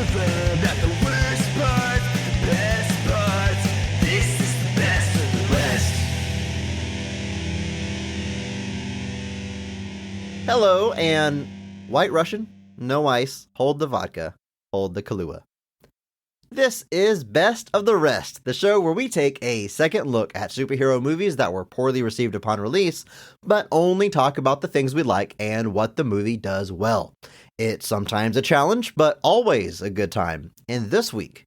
learned that the worst parts, the best parts, this is the best of the rest. Hello, and White Russian, no ice, hold the vodka, hold the Kahlua. This is Best of the Rest, the show where we take a second look at superhero movies that were poorly received upon release, but only talk about the things we like and what the movie does well. It's sometimes a challenge, but always a good time. And this week,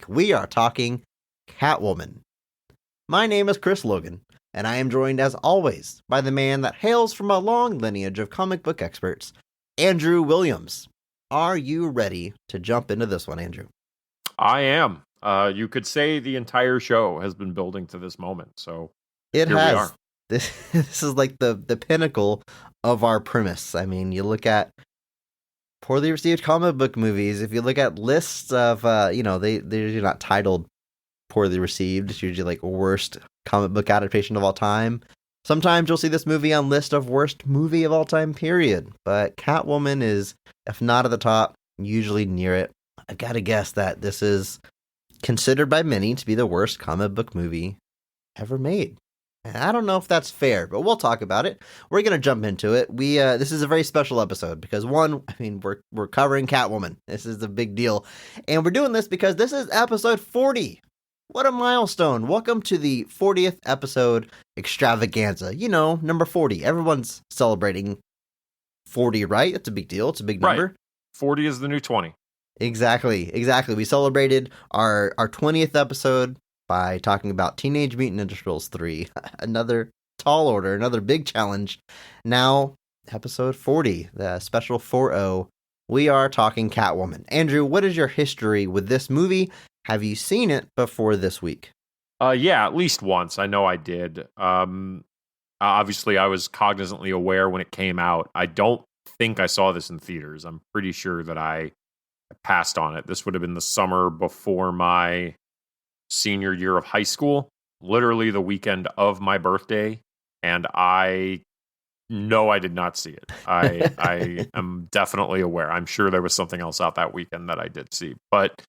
we are talking Catwoman. My name is Chris Logan, and I am joined as always by the man that hails from a long lineage of comic book experts, Andrew Williams. Are you ready to jump into this one, Andrew? I am. You could say the entire show has been building to this moment, so it here has. we are. This is like the pinnacle of our premise. I mean, you look at poorly received comic book movies. If you look at lists of, they're usually not titled poorly received. It's usually like worst comic book adaptation of all time. Sometimes you'll see this movie on list of worst movie of all time, period. But Catwoman is, if not at the top, usually near it. I've got to guess that this is considered by many to be the worst comic book movie ever made. And I don't know if that's fair, but we'll talk about it. We're going to jump into it. This is a very special episode because we're covering Catwoman. This is a big deal. And we're doing this because this is episode 40. What a milestone. Welcome to the 40th episode Extravaganza. You know, number 40. Everyone's celebrating 40, right? It's a big deal. It's a big number. Right. 40 is the new 20. Exactly. We celebrated our 20th episode by talking about Teenage Mutant Ninja Turtles 3. Another tall order, another big challenge. Now, episode 40, the special 4-0. We are talking Catwoman. Andrew, what is your history with this movie? Have you seen it before this week? Yeah, at least once. I know I did. Obviously, I was cognizantly aware when it came out. I don't think I saw this in theaters. I'm pretty sure that I passed on it. This would have been the summer before my senior year of high school, literally the weekend of my birthday, and I know I did not see it. I am definitely aware. I'm sure there was something else out that weekend that I did see, but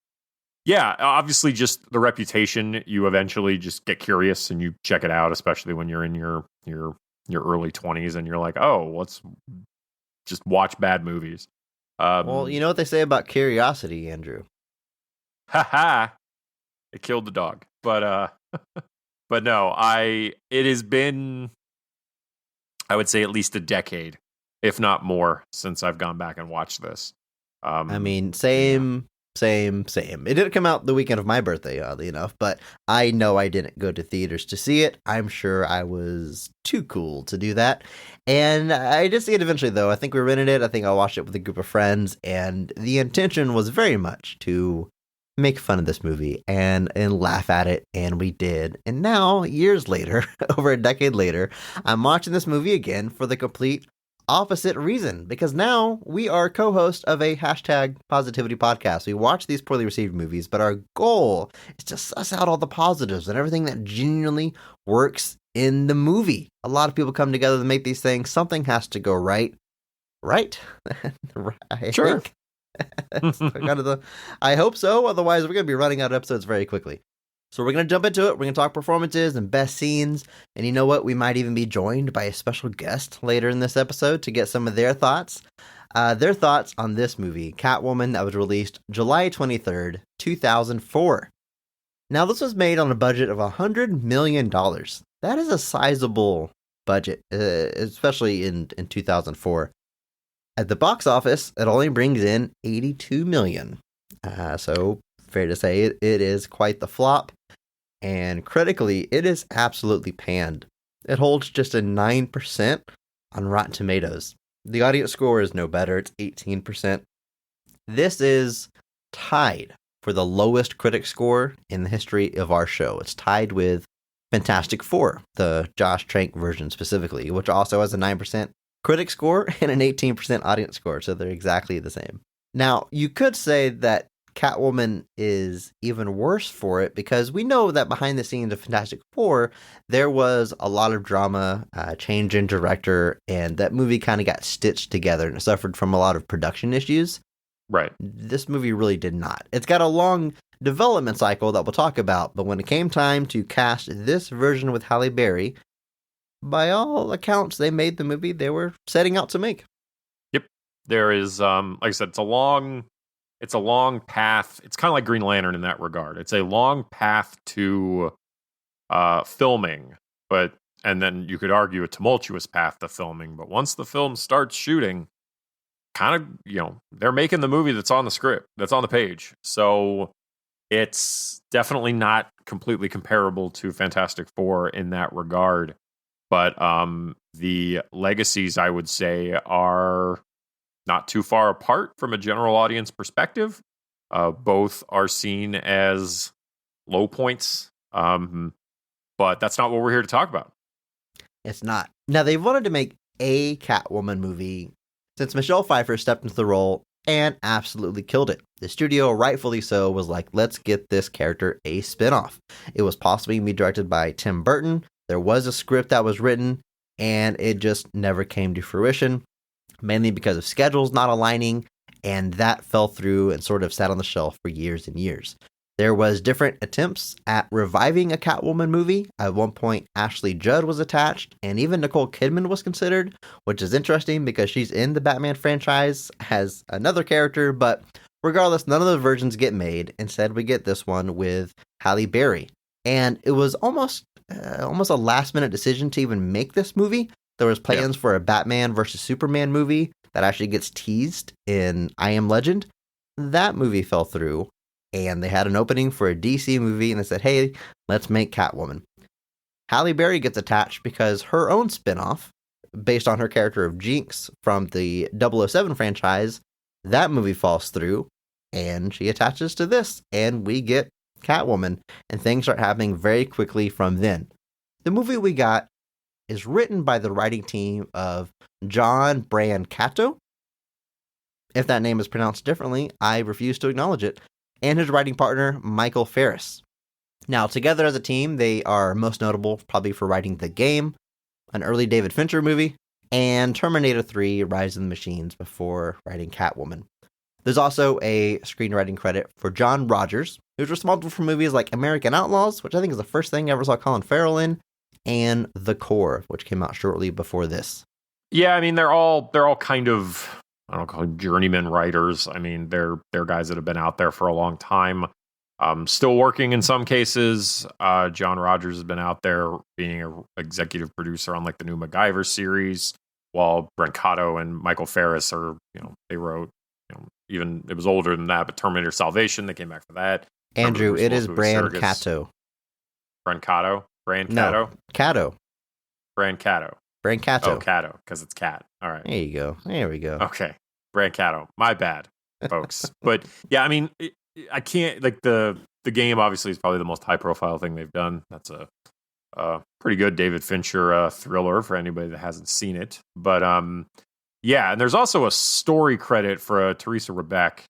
yeah, obviously just the reputation, you eventually just get curious and you check it out, especially when you're in your early 20s and you're like, oh, let's just watch bad movies. Well, you know what they say about curiosity, Andrew. Haha. It killed the dog. But no, it has been, I would say, at least a decade, if not more, since I've gone back and watched this. Same. It didn't come out the weekend of my birthday, oddly enough, but I know I didn't go to theaters to see it. I'm sure I was too cool to do that. And I did see it eventually, though. I think we rented it. I think I watched it with a group of friends, and the intention was very much to make fun of this movie and laugh at it, and we did. And now, years later, over a decade later, I'm watching this movie again for the complete opposite reason, because now we are co-hosts of a #positivity podcast. We watch these poorly received movies, but our goal is to suss out all the positives and everything that genuinely works in the movie. A lot of people come together to make these things. Something has to go right. Sure. I hope so. Otherwise, we're going to be running out of episodes very quickly. So we're going to jump into it. We're going to talk performances and best scenes. And you know what? We might even be joined by a special guest later in this episode to get some of their thoughts. Their thoughts on this movie, Catwoman, that was released July 23rd, 2004. Now, this was made on a budget of $100 million. That is a sizable budget, especially in 2004. At the box office, it only brings in $82 million. So, fair to say, it is quite the flop. And critically, it is absolutely panned. It holds just a 9% on Rotten Tomatoes. The audience score is no better. It's 18%. This is tied for the lowest critic score in the history of our show. It's tied with Fantastic Four, the Josh Trank version specifically, which also has a 9% critic score and an 18% audience score. So they're exactly the same. Now, you could say that Catwoman is even worse for it because we know that behind the scenes of Fantastic Four, there was a lot of drama, change in director, and that movie kind of got stitched together and it suffered from a lot of production issues. Right. This movie really did not. It's got a long development cycle that we'll talk about, but when it came time to cast this version with Halle Berry, by all accounts, they made the movie they were setting out to make. Yep. There is, like I said, it's a long path. It's kind of like Green Lantern in that regard. It's a long path to filming, and then you could argue a tumultuous path to filming. But once the film starts shooting, kind of, they're making the movie that's on the script, that's on the page. So it's definitely not completely comparable to Fantastic Four in that regard. But the legacies, I would say, are not too far apart from a general audience perspective. Both are seen as low points, but that's not what we're here to talk about. It's not. Now, they wanted to make a Catwoman movie since Michelle Pfeiffer stepped into the role and absolutely killed it. The studio, rightfully so, was like, let's get this character a spinoff. It was possibly going to be directed by Tim Burton. There was a script that was written, and it just never came to fruition, mainly because of schedules not aligning, and that fell through and sort of sat on the shelf for years and years. There was different attempts at reviving a Catwoman movie. At one point, Ashley Judd was attached, and even Nicole Kidman was considered, which is interesting because she's in the Batman franchise as another character, but regardless, none of the versions get made. Instead, we get this one with Halle Berry. And it was almost a last-minute decision to even make this movie. There was plans for a Batman versus Superman movie that actually gets teased in I Am Legend. That movie fell through. And they had an opening for a DC movie, and they said, hey, let's make Catwoman. Halle Berry gets attached because her own spinoff, based on her character of Jinx from the 007 franchise, that movie falls through, and she attaches to this, and we get Catwoman, and things start happening very quickly from then. The movie we got is written by the writing team of John Brancato. If that name is pronounced differently, I refuse to acknowledge it. And his writing partner, Michael Ferris. Now, together as a team, they are most notable probably for writing The Game, an early David Fincher movie, and Terminator 3, Rise of the Machines before writing Catwoman. There's also a screenwriting credit for John Rogers, who's responsible for movies like American Outlaws, which I think is the first thing I ever saw Colin Farrell in, and The Core, which came out shortly before this. Yeah, I mean, they're all kind of, I don't call them journeyman writers. I mean, they're guys that have been out there for a long time. Still working in some cases. John Rogers has been out there being an executive producer on like the new MacGyver series, while Brancato and Michael Ferris are, they wrote, even it was older than that, but Terminator Salvation, they came back for that. Andrew, it is Brancato. Brancato? Brancato? No, Cato. Brancato. Brancato. Oh, Cato, because it's cat. All right. There you go. There we go. Okay. Brancato. My bad, folks. But yeah, I mean, I can't, like, the Game obviously is probably the most high profile thing they've done. That's a pretty good David Fincher thriller for anybody that hasn't seen it. But yeah, and there's also a story credit for Teresa Rebeck,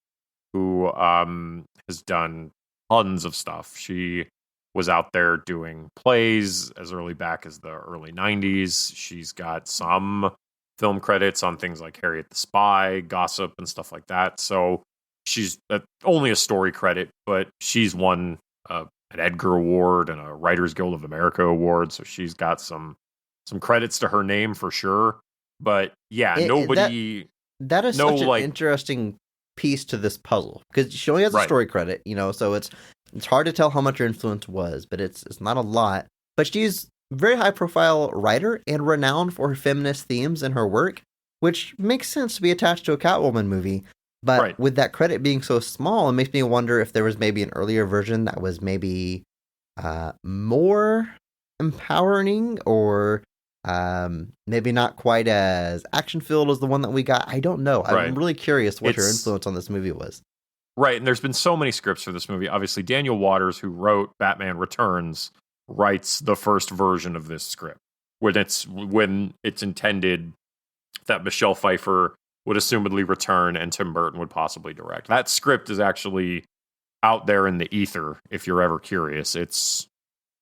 who has done tons of stuff. She was out there doing plays as early back as the early 90s. She's got some film credits on things like Harriet the Spy, Gossip, and stuff like that. So she's only a story credit, but she's won an Edgar Award and a Writers Guild of America Award. So she's got some credits to her name for sure. But yeah, nobody... That is such an interesting piece to this puzzle, because she only has a story credit, so it's hard to tell how much her influence was, but it's not a lot. But she's a very high profile writer and renowned for her feminist themes in her work, which makes sense to be attached to a Catwoman movie. But with that credit being so small, it makes me wonder if there was maybe an earlier version that was maybe more empowering, or maybe not quite as action-filled as the one that we got. I don't know. I'm really curious what her influence on this movie was. Right, and there's been so many scripts for this movie. Obviously, Daniel Waters, who wrote Batman Returns, writes the first version of this script, when it's intended that Michelle Pfeiffer would assumedly return and Tim Burton would possibly direct. That script is actually out there in the ether, if you're ever curious. It's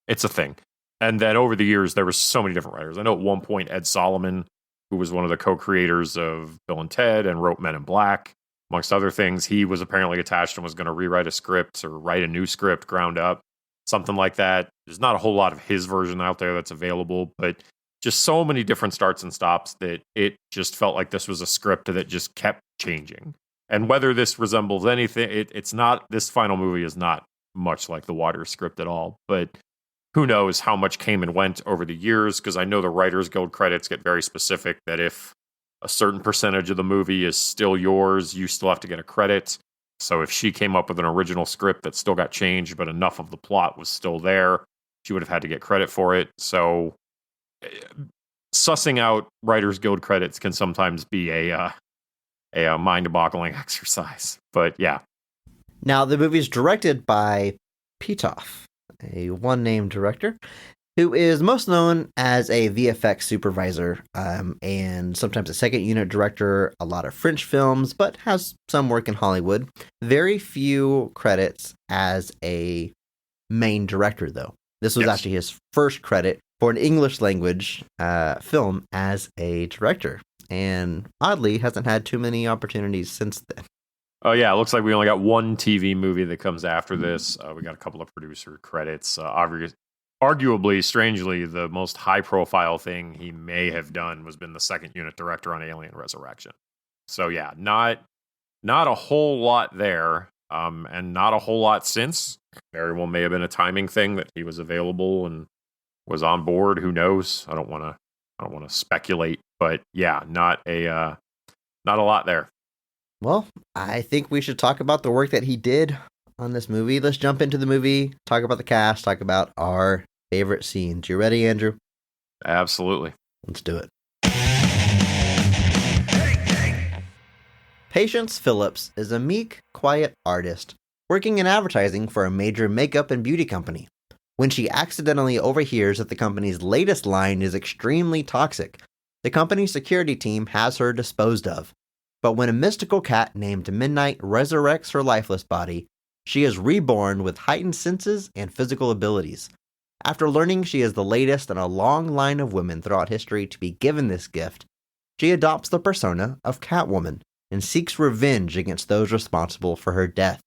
a thing. And then over the years, there were so many different writers. I know at one point, Ed Solomon, who was one of the co-creators of Bill and Ted and wrote Men in Black, amongst other things. He was apparently attached and was going to rewrite a script or write a new script ground up, something like that. There's not a whole lot of his version out there that's available, but just so many different starts and stops that it just felt like this was a script that just kept changing. And whether this resembles anything, it's not, this final movie is not much like the Waters script at all, but who knows how much came and went over the years, because I know the Writers Guild credits get very specific that if a certain percentage of the movie is still yours, you still have to get a credit. So if she came up with an original script that still got changed, but enough of the plot was still there, she would have had to get credit for it. So sussing out Writers Guild credits can sometimes be a mind-boggling exercise. But yeah. Now, the movie is directed by Pitoff, a one-name director, who is most known as a VFX supervisor and sometimes a second unit director, a lot of French films, but has some work in Hollywood. Very few credits as a main director, though. This was actually his first credit for an English language film as a director, and oddly hasn't had too many opportunities since then. Oh, yeah, it looks like we only got one TV movie that comes after this. We got a couple of producer credits. Arguably, strangely, the most high-profile thing he may have done was been the second unit director on Alien Resurrection. So, yeah, not a whole lot there, and not a whole lot since. Very well may have been a timing thing that he was available and was on board. Who knows? I don't want to speculate, but yeah, not a lot there. Well, I think we should talk about the work that he did on this movie. Let's jump into the movie, talk about the cast, talk about our favorite scenes. You ready, Andrew? Absolutely. Let's do it. Patience Phillips is a meek, quiet artist working in advertising for a major makeup and beauty company. When she accidentally overhears that the company's latest line is extremely toxic, the company's security team has her disposed of. But when a mystical cat named Midnight resurrects her lifeless body, she is reborn with heightened senses and physical abilities. After learning she is the latest in a long line of women throughout history to be given this gift, she adopts the persona of Catwoman and seeks revenge against those responsible for her death.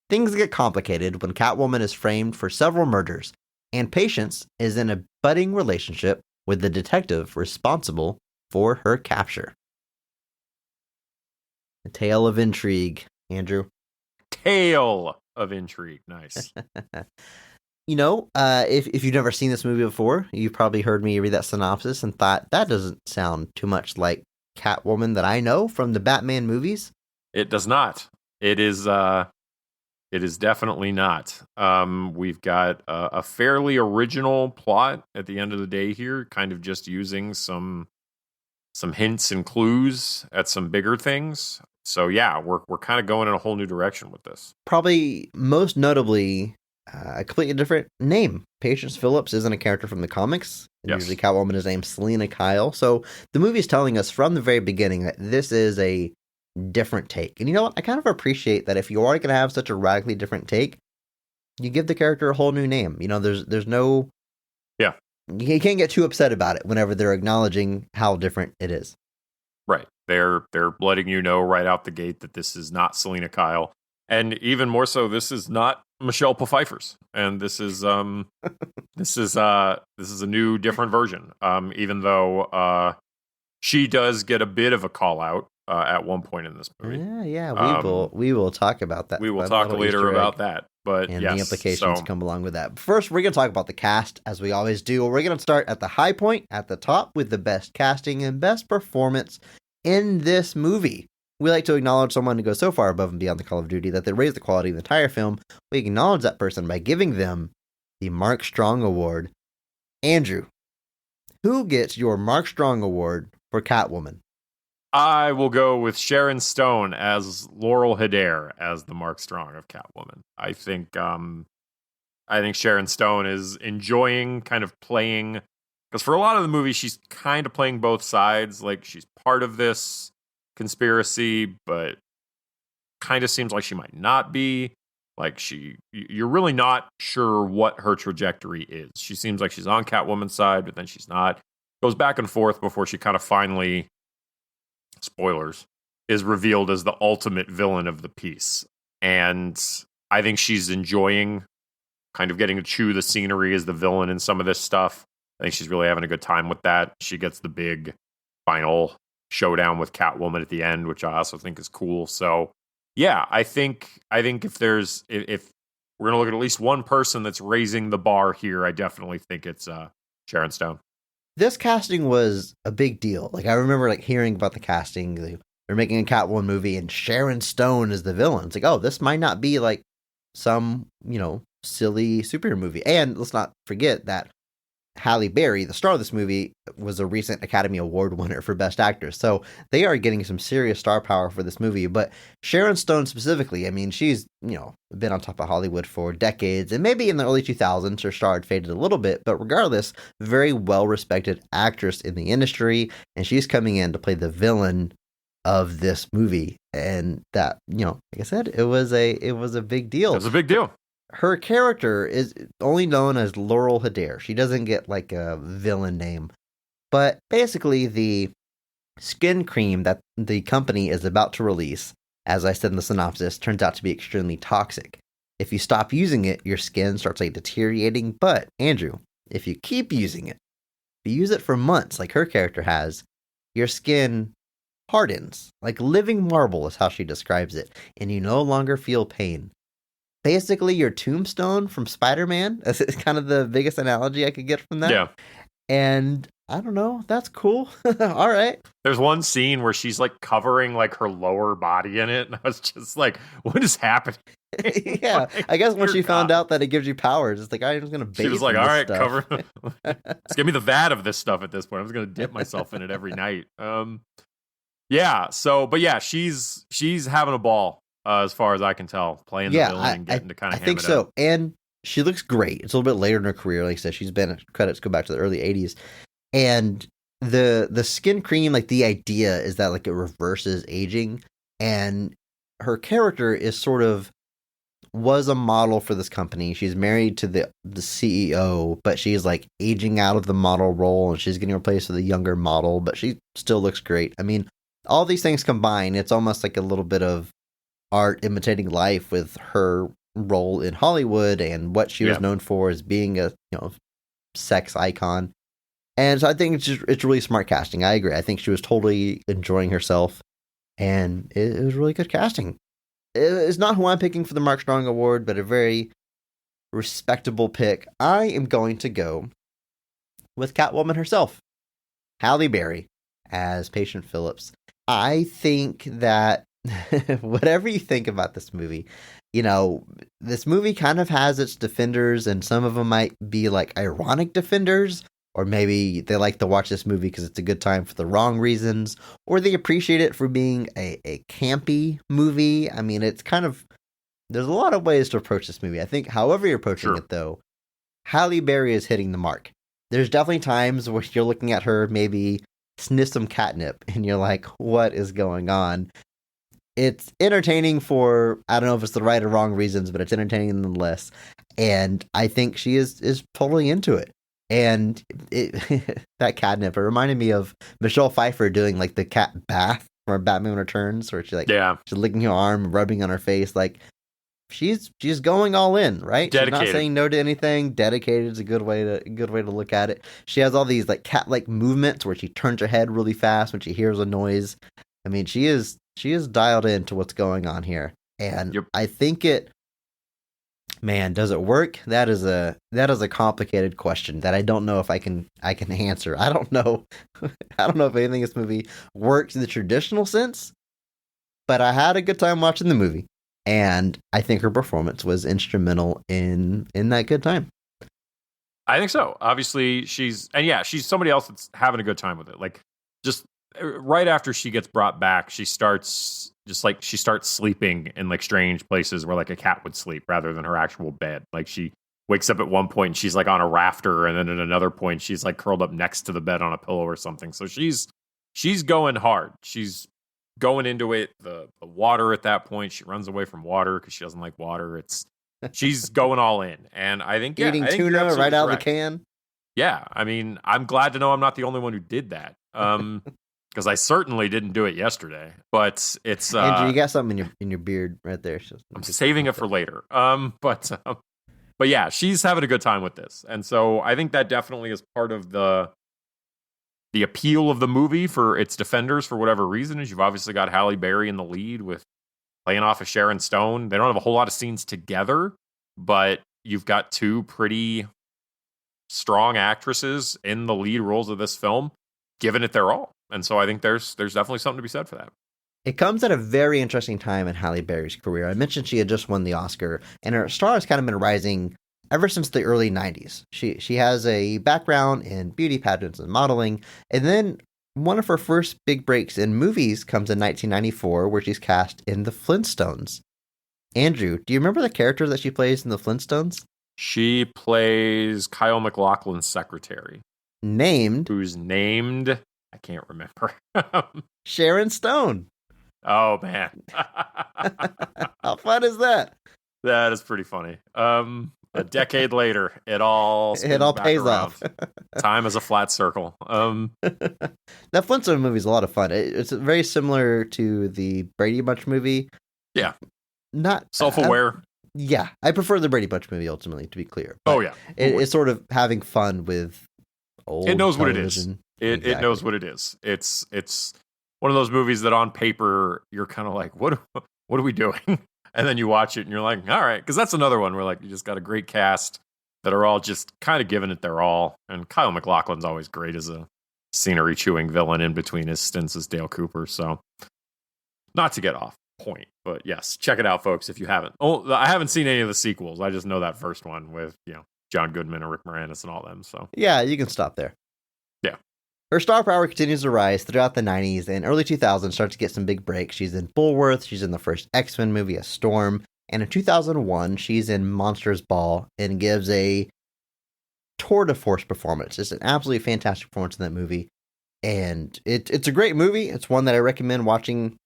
Things get complicated when Catwoman is framed for several murders, and Patience is in a budding relationship with the detective responsible for her capture. A tale of intrigue, Andrew. Tale of intrigue. Nice. If you've never seen this movie before, you've probably heard me read that synopsis and thought, that doesn't sound too much like Catwoman that I know from the Batman movies. It does not. It is definitely not. We've got a fairly original plot at the end of the day here, kind of just using some hints and clues at some bigger things. So yeah, we're kind of going in a whole new direction with this. Probably most notably, a completely different name. Patience Phillips isn't a character from the comics. Yes. Usually Catwoman is named Selena Kyle. So the movie is telling us from the very beginning that this is a different take. And you know what? I kind of appreciate that if you are going to have such a radically different take, you give the character a whole new name. There's no... Yeah. You can't get too upset about it whenever they're acknowledging how different it is. Right. They're letting you know right out the gate that this is not Selena Kyle. And even more so, this is not Michelle Pfeiffer's. And this is this is a new, different version. Even though she does get a bit of a call out at one point in this movie. Yeah. We will talk about that. We will talk later about that. But and yes, the implications come along with that. But first, we're going to talk about the cast, as we always do. We're going to start at the high point, at the top, with the best casting and best performance in this movie. We like to acknowledge someone who goes so far above and beyond the Call of Duty that they raise the quality of the entire film. We acknowledge that person by giving them the Mark Strong Award. Andrew, who gets your Mark Strong Award for Catwoman? I will go with Sharon Stone as Laurel Hedare as the Mark Strong of Catwoman. I think Sharon Stone is enjoying kind of playing, because for a lot of the movie she's kind of playing both sides, like she's part of this conspiracy, but kind of seems like she might not be. Like you're really not sure what her trajectory is. She seems like she's on Catwoman's side, but then she's not. Goes back and forth before she kind of finally, spoilers, is revealed as the ultimate villain of the piece. And I think she's enjoying kind of getting to chew the scenery as the villain in some of this stuff. I think she's really having a good time with that. She gets the big final showdown with Catwoman at the end, which I also think is cool. So yeah, I think if we're gonna look at least one person that's raising the bar here, I definitely think it's Sharon Stone. This casting was a big deal. Like, I remember like hearing about the casting. They're making a Catwoman movie and Sharon Stone is the villain. It's like, oh, this might not be like some, silly superhero movie. And let's not forget that Halle Berry, the star of this movie, was a recent Academy Award winner for Best Actress. So they are getting some serious star power for this movie. But Sharon Stone specifically, I mean, she's, been on top of Hollywood for decades. And maybe in the early 2000s, her star had faded a little bit. But regardless, very well-respected actress in the industry. And she's coming in to play the villain of this movie. And that, like I said, it was a big deal. It was a big deal. Her character is only known as Laurel Hader. She doesn't get like a villain name. But basically the skin cream that the company is about to release, as I said in the synopsis, turns out to be extremely toxic. If you stop using it, your skin starts like deteriorating. But Andrew, if you keep using it, if you use it for months like her character has, your skin hardens. Like living marble is how she describes it. And you no longer feel pain. Basically, your tombstone from Spider-Man. That's kind of the biggest analogy I could get from that. Yeah. And I don't know. That's cool. All right. There's one scene where she's like covering like her lower body in it. And I was just like, what is happening? Yeah. I guess when she found out that it gives you powers, it's like, I'm just going to bathe. She was like, in all this right, stuff. cover. Just give me the vat of this stuff at this point. I'm just going to dip myself in it every night. Yeah. So, but yeah, she's having a ball. As far as I can tell, playing the villain and getting to kind of ham it up. I think so. And she looks great. It's a little bit later in her career. Like I said, she's been, credits go back to the early 80s. And the skin cream, like the idea is that like it reverses aging. And her character is was a model for this company. She's married to the CEO, but she's like aging out of the model role and she's getting replaced with a younger model, but she still looks great. I mean, all these things combined, it's almost like a little bit of art imitating life with her role in Hollywood and what she was known for as being a sex icon. And so I think it's really smart casting. I agree. I think she was totally enjoying herself, and it was really good casting. It's not who I'm picking for the Mark Strong Award, but a very respectable pick. I am going to go with Catwoman herself, Halle Berry as Patient Phillips. I think that whatever you think about this movie, this movie kind of has its defenders, and some of them might be like ironic defenders, or maybe they like to watch this movie because it's a good time for the wrong reasons, or they appreciate it for being a campy movie. I mean, it's kind of, there's a lot of ways to approach this movie. I think however you're approaching it, though, Halle Berry is hitting the mark. There's definitely times where you're looking at her maybe sniff some catnip, and you're like, what is going on? It's entertaining for, I don't know if it's the right or wrong reasons, but it's entertaining nonetheless. And I think she is totally into it. And that catnip, it reminded me of Michelle Pfeiffer doing like the cat bath from Batman Returns, where she's licking her arm, rubbing on her face. Like she's going all in, right? Dedicated. She's not saying no to anything. Dedicated is a good way to look at it. She has all these like cat-like movements where she turns her head really fast when she hears a noise. I mean, she is dialed into what's going on here. And I think does it work? That is a complicated question that I don't know if I can answer. I don't know. I don't know if anything in this movie works in the traditional sense, but I had a good time watching the movie, and I think her performance was instrumental in that good time. I think so. Obviously, she's somebody else that's having a good time with it. Like, just right after she gets brought back, she starts sleeping in like strange places where like a cat would sleep rather than her actual bed. Like she wakes up at one point and she's like on a rafter, and then at another point she's like curled up next to the bed on a pillow or something. So she's going hard. She's going into it. The water at that point, she runs away from water because she doesn't like water. She's going all in, and I think eating tuna right out of the can. Yeah, I mean, I'm glad to know I'm not the only one who did that. because I certainly didn't do it yesterday. But it's Andrew, you got something in your beard right there. I'm saving it for later. But yeah, she's having a good time with this, and so I think that definitely is part of the appeal of the movie for its defenders for whatever reason. Is you've obviously got Halle Berry in the lead with playing off of Sharon Stone. They don't have a whole lot of scenes together, but you've got two pretty strong actresses in the lead roles of this film, giving it their all. And so I think there's definitely something to be said for that. It comes at a very interesting time in Halle Berry's career. I mentioned she had just won the Oscar, and her star has kind of been rising ever since the early 90s. She has a background in beauty pageants and modeling, and then one of her first big breaks in movies comes in 1994, where she's cast in The Flintstones. Andrew, do you remember the character that she plays in The Flintstones? She plays Kyle MacLachlan's secretary. Who's named... I can't remember. Sharon Stone. Oh, man. How fun is that? That is pretty funny. A decade later, it all pays off. Time is a flat circle. That Flintstone movie is a lot of fun. It's very similar to the Brady Bunch movie. Yeah. Not self-aware. Yeah. I prefer the Brady Bunch movie, ultimately, to be clear. Oh, yeah. It's sort of having fun with old It knows television. what it is. It knows what it is. It's one of those movies that on paper you're kind of like, what are we doing? And then you watch it and you're like, all right, because that's another one where like you just got a great cast that are all just kind of giving it their all. And Kyle MacLachlan's always great as a scenery chewing villain in between his stints as Dale Cooper. So not to get off point, but yes, check it out, folks, if you haven't. Oh, I haven't seen any of the sequels. I just know that first one with John Goodman and Rick Moranis and all them. So yeah, you can stop there. Yeah. Her star power continues to rise throughout the 90s and early 2000s, starts to get some big breaks. She's in Bullworth, she's in the first X-Men movie, A Storm, and in 2001, she's in Monsters Ball and gives a tour de force performance. It's an absolutely fantastic performance in that movie, and it's a great movie. It's one that I recommend watching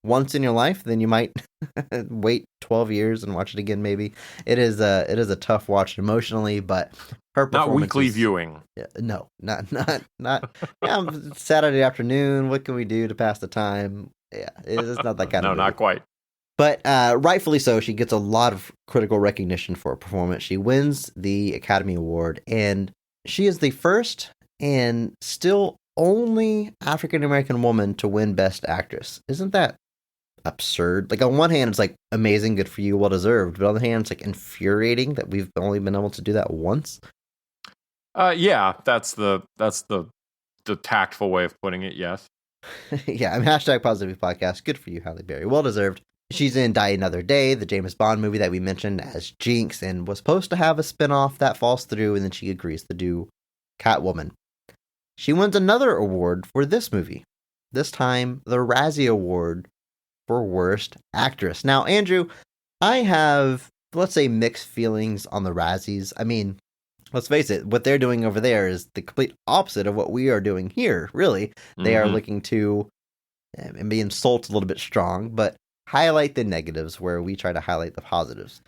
once in your life. Then you might wait 12 years and watch it again, maybe. It is a tough watch emotionally, but her performance not weekly viewing. No, not Saturday afternoon. What can we do to pass the time? Yeah, it's not that kind of movie. Not quite. But rightfully so, she gets a lot of critical recognition for her performance. She wins the Academy Award, and she is the first and still only African-American woman to win Best Actress. Isn't that absurd? Like, on one hand, it's like amazing, good for you, well deserved, but on the other hand, it's like infuriating that we've only been able to do that once. Yeah, that's the tactful way of putting it. Yes. Yeah, I'm #Positivity Podcast. Good for you, Halle Berry. Well deserved. She's in Die Another Day, the James Bond movie that we mentioned as Jinx, and was supposed to have a spinoff that falls through, and then she agrees to do Catwoman. She wins another award for this movie. This time, the Razzie Award for Worst Actress. Now, Andrew, I have, let's say, mixed feelings on the Razzies. I mean, let's face it, what they're doing over there is the complete opposite of what we are doing here, really. They are looking to, and be insulted a little bit strong, but highlight the negatives where we try to highlight the positives.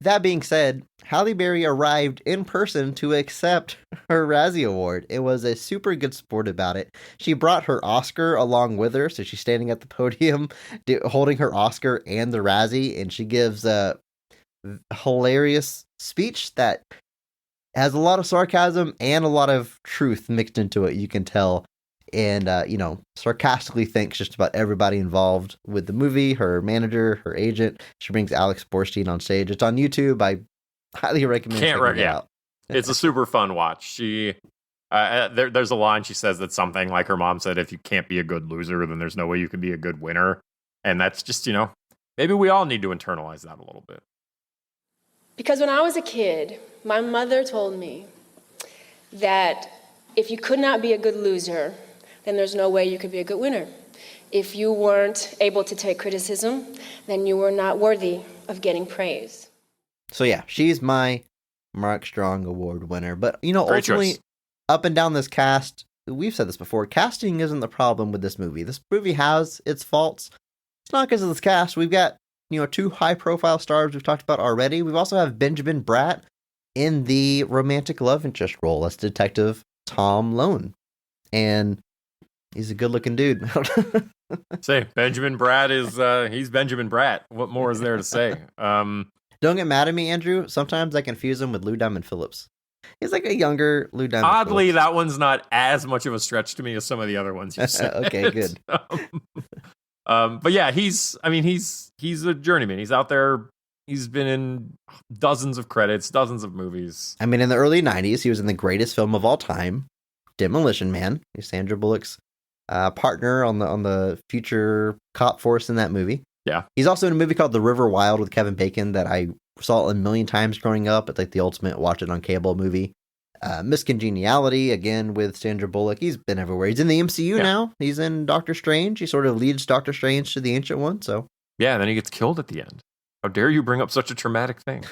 That being said, Halle Berry arrived in person to accept her Razzie Award. It was a super good sport about it. She brought her Oscar along with her, so she's standing at the podium holding her Oscar and the Razzie, and she gives a hilarious speech that has a lot of sarcasm and a lot of truth mixed into it, you can tell. And, sarcastically thanks just about everybody involved with the movie, her manager, her agent. She brings Alex Borstein on stage. It's on YouTube. I highly recommend checking it out. It's a super fun watch. She, there's a line she says that's something like her mom said, if you can't be a good loser, then there's no way you can be a good winner. And that's just, maybe we all need to internalize that a little bit. Because when I was a kid, my mother told me that if you could not be a good loser, then there's no way you could be a good winner. If you weren't able to take criticism, then you were not worthy of getting praise. So yeah, she's my Mark Strong Award winner. But, Great ultimately, choice. Up and down this cast, we've said this before, casting isn't the problem with this movie. This movie has its faults. It's not because of this cast. We've got, two high-profile stars we've talked about already. We also have Benjamin Bratt in the romantic love interest role as Detective Tom Lone. And He's a good-looking dude. Say, Benjamin Bratt is, he's Benjamin Bratt. What more is there to say? Don't get mad at me, Andrew. Sometimes I confuse him with Lou Diamond Phillips. He's like a younger Lou Diamond Oddly, Phillips. that one's not as much of a stretch to me as some of the other ones you said. Okay, good. But yeah, he's a journeyman. He's out there. He's been in dozens of credits, dozens of movies. I mean, in the early 90s, he was in the greatest film of all time, Demolition Man. He's Sandra Bullock's partner on the future cop force in that movie. Yeah. He's also in a movie called The River Wild with Kevin Bacon that I saw a million times growing up. It's like the ultimate watch it on cable movie. Miss Congeniality, again, with Sandra Bullock. He's been everywhere. He's in the MCU now. He's in Doctor Strange. He sort of leads Doctor Strange to the Ancient One, so. Yeah, and then he gets killed at the end. How dare you bring up such a traumatic thing?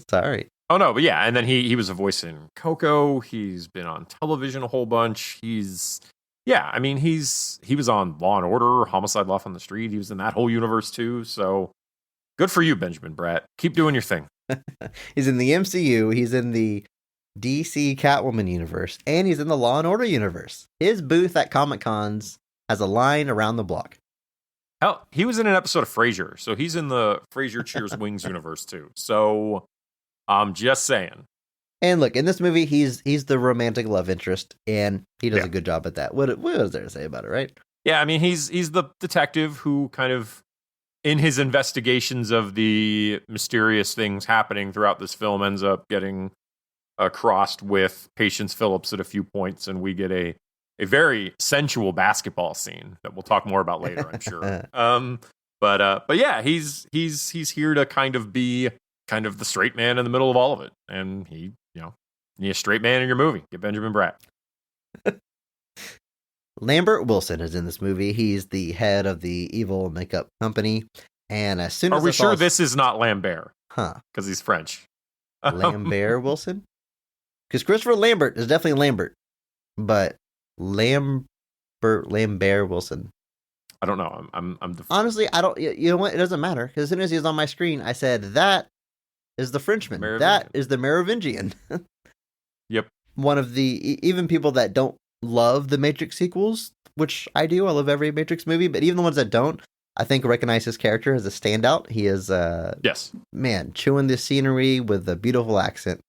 Sorry. Oh, no, but yeah, and then he was a voice in Coco. He's been on television a whole bunch. He was on Law and Order, Homicide Life on the Street. He was in that whole universe too, so good for you, Benjamin Bratt. Keep doing your thing. He's in the MCU. He's in the DC Catwoman universe, and he's in the Law and Order universe. His booth at Comic Cons has a line around the block. Hell, he was in an episode of Frasier, so he's in the Frasier Cheers Wings universe too. So I'm just saying. And look, in this movie, he's the romantic love interest, and he does a good job at that. What is there to say about it, right? Yeah, I mean, he's the detective who kind of, in his investigations of the mysterious things happening throughout this film, ends up getting crossed with Patience Phillips at a few points, and we get a very sensual basketball scene that we'll talk more about later, I'm sure. But yeah, he's here to kind of be kind of the straight man in the middle of all of it, and he, you're a straight man in your movie. Get Benjamin Bratt. Lambert Wilson is in this movie. He's the head of the evil makeup company, and as soon as are we sure this is not Lambert? Huh? Because he's French. Lambert Wilson. Because Christopher Lambert is definitely Lambert, but Lambert Wilson. I don't know. I'm honestly, I don't. You know what? It doesn't matter, because as soon as he was on my screen, I said that is the Frenchman. That is the Merovingian. Yep. One of the even people that don't love the Matrix sequels, which I do. I love every Matrix movie, but even the ones that don't, I think recognize his character as a standout. He is yes, man, chewing the scenery with a beautiful accent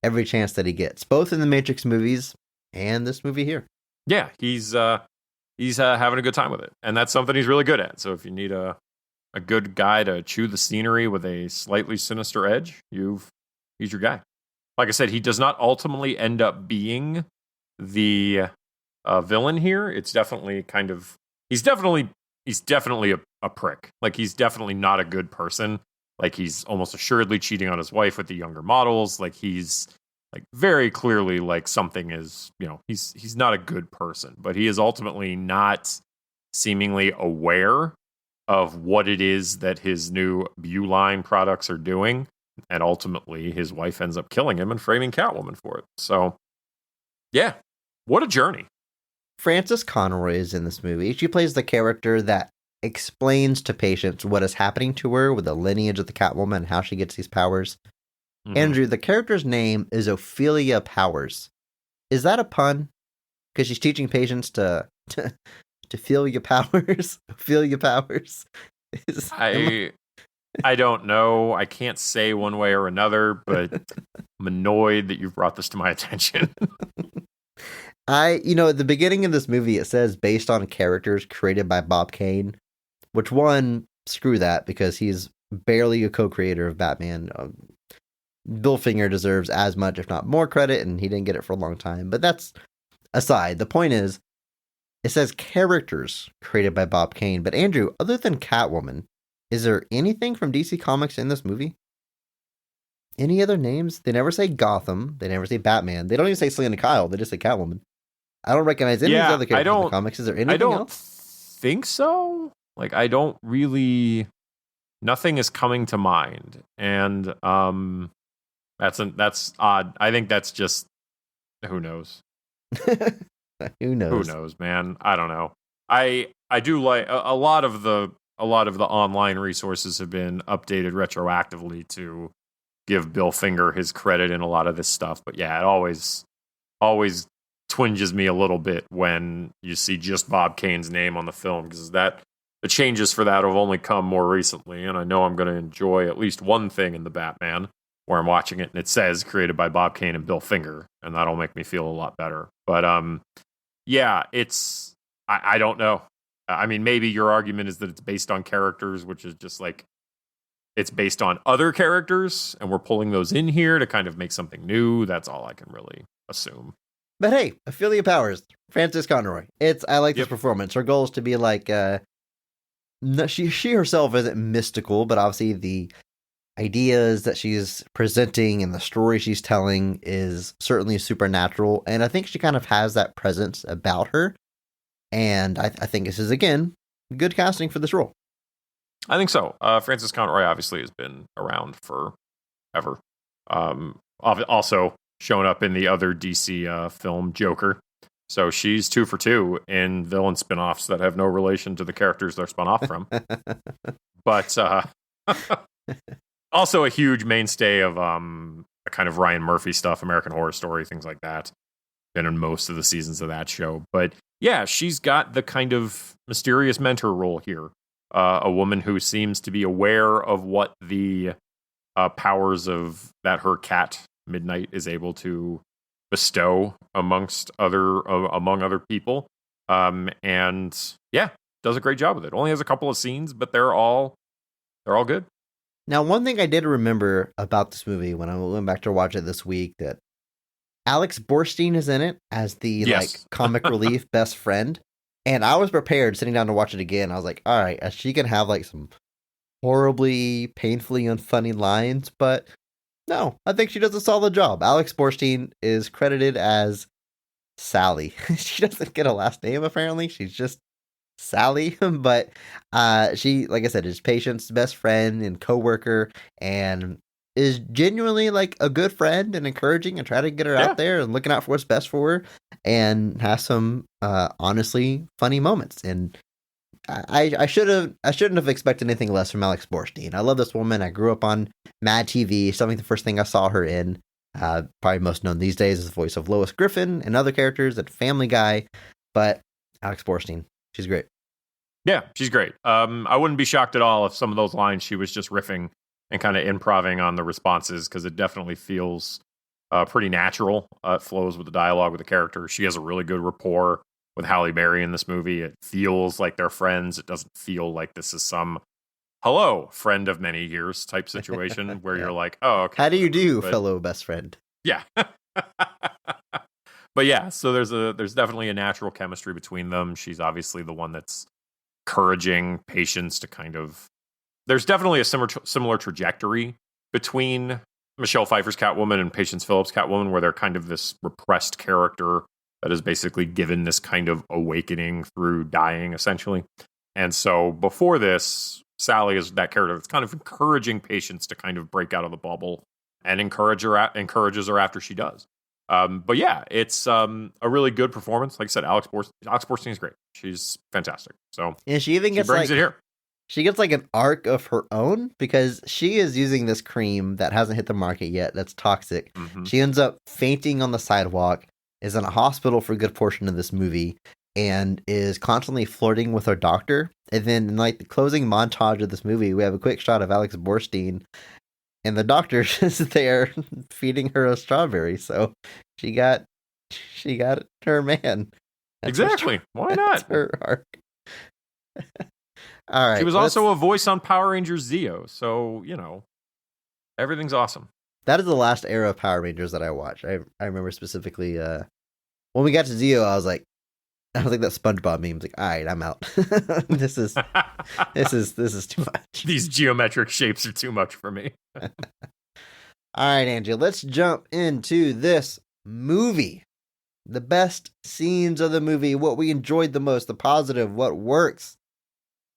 every chance that he gets, both in the Matrix movies and this movie here. Yeah, he's having a good time with it, and that's something he's really good at. So if you need a good guy to chew the scenery with a slightly sinister edge, he's your guy. Like I said, he does not ultimately end up being the villain here. It's definitely he's definitely a prick. Like, he's definitely not a good person. Like, he's almost assuredly cheating on his wife with the younger models. Like, he's like very clearly like something is, he's not a good person, but he is ultimately not seemingly aware of what it is that his new Buline products are doing. And ultimately, his wife ends up killing him and framing Catwoman for it. So, yeah, what a journey. Frances Conroy is in this movie. She plays the character that explains to patients what is happening to her with the lineage of the Catwoman and how she gets these powers. Mm-hmm. Andrew, the character's name is Ophelia Powers. Is that a pun? Because she's teaching patients to feel your powers. Feel your powers. I don't know. I can't say one way or another, but I'm annoyed that you've brought this to my attention. At the beginning of this movie, it says based on characters created by Bob Kane, which screw that, because he's barely a co-creator of Batman. Bill Finger deserves as much, if not more credit, and he didn't get it for a long time. But that's aside. The point is, it says characters created by Bob Kane. But Andrew, other than Catwoman, is there anything from DC Comics in this movie? Any other names? They never say Gotham. They never say Batman. They don't even say Selena Kyle. They just say Catwoman. I don't recognize any of the other characters in the comics. Is there anything else? I don't think so. Like, I don't really... Nothing is coming to mind. And that's odd. I think that's just... Who knows? Who knows? Who knows, man? I don't know. I do like... A lot of the online resources have been updated retroactively to give Bill Finger his credit in a lot of this stuff. But yeah, it always twinges me a little bit when you see just Bob Kane's name on the film, because the changes for that have only come more recently, and I know I'm going to enjoy at least one thing in the Batman where I'm watching it and it says created by Bob Kane and Bill Finger, and that'll make me feel a lot better. But yeah, it's I don't know. I mean, maybe your argument is that it's based on characters, which is just like it's based on other characters, and we're pulling those in here to kind of make something new. That's all I can really assume. But hey, Ophelia Powers, Frances Conroy. I like this performance. Her goal is to be like, no, she herself isn't mystical, but obviously the ideas that she's presenting and the story she's telling is certainly supernatural. And I think she kind of has that presence about her. And I think this is, again, good casting for this role. I think so. Frances Conroy obviously has been around forever. Also shown up in the other DC film, Joker. So she's 2 for 2 in villain spinoffs that have no relation to the characters they're spun off from. But also a huge mainstay of kind of Ryan Murphy stuff, American Horror Story, things like that. Been in most of the seasons of that show. But yeah, she's got the kind of mysterious mentor role here. A woman who seems to be aware of what the powers of that her cat Midnight is able to bestow among other people. And yeah, does a great job with it. Only has a couple of scenes, but they're all good. Now, one thing I did remember about this movie when I went back to watch it this week, that Alex Borstein is in it as the like comic relief best friend. And I was prepared sitting down to watch it again. I was like, all right, she can have like some horribly, painfully unfunny lines, but no, I think she does a solid job. Alex Borstein is credited as Sally. She doesn't get a last name, apparently. She's just Sally. But she, like I said, is Patience's best friend and coworker, and is genuinely like a good friend and encouraging and try to get her out there and looking out for what's best for her, and has some honestly funny moments. And I shouldn't have expected anything less from Alex Borstein. I love this woman. I grew up on Mad TV. Something the first thing I saw her in. Probably most known these days as the voice of Lois Griffin and other characters at Family Guy. But Alex Borstein, she's great. Yeah, she's great. I wouldn't be shocked at all if some of those lines she was just riffing and kind of improvising on the responses, because it definitely feels pretty natural. It flows with the dialogue with the character. She has a really good rapport with Halle Berry in this movie. It feels like they're friends. It doesn't feel like this is some hello, friend of many years type situation where you're like, oh, okay. How do you do, fellow best friend? Yeah. But yeah, so there's definitely a natural chemistry between them. She's obviously the one that's encouraging Patience to kind of... There's definitely a similar trajectory between Michelle Pfeiffer's Catwoman and Patience Phillips' Catwoman, where they're kind of this repressed character that is basically given this kind of awakening through dying, essentially. And so before this, Sally is that character that's kind of encouraging Patience to kind of break out of the bubble and encourages her after she does. But yeah, it's a really good performance. Like I said, Alex Borstein is great. She's fantastic. So and she even gets brings it here. She gets like an arc of her own, because she is using this cream that hasn't hit the market yet. That's toxic. Mm-hmm. She ends up fainting on the sidewalk, is in a hospital for a good portion of this movie, and is constantly flirting with her doctor. And then in like the closing montage of this movie, we have a quick shot of Alex Borstein, and the doctor is there feeding her a strawberry. So she got her man. That's exactly. Why not? That's her arc. All right. She was also a voice on Power Rangers Zeo, so everything's awesome. That is the last era of Power Rangers that I watched. I remember specifically when we got to Zeo, I was like that SpongeBob meme. Like, all right, I'm out. This is too much. These geometric shapes are too much for me. All right, Angie, let's jump into this movie. The best scenes of the movie, what we enjoyed the most, the positive, what works.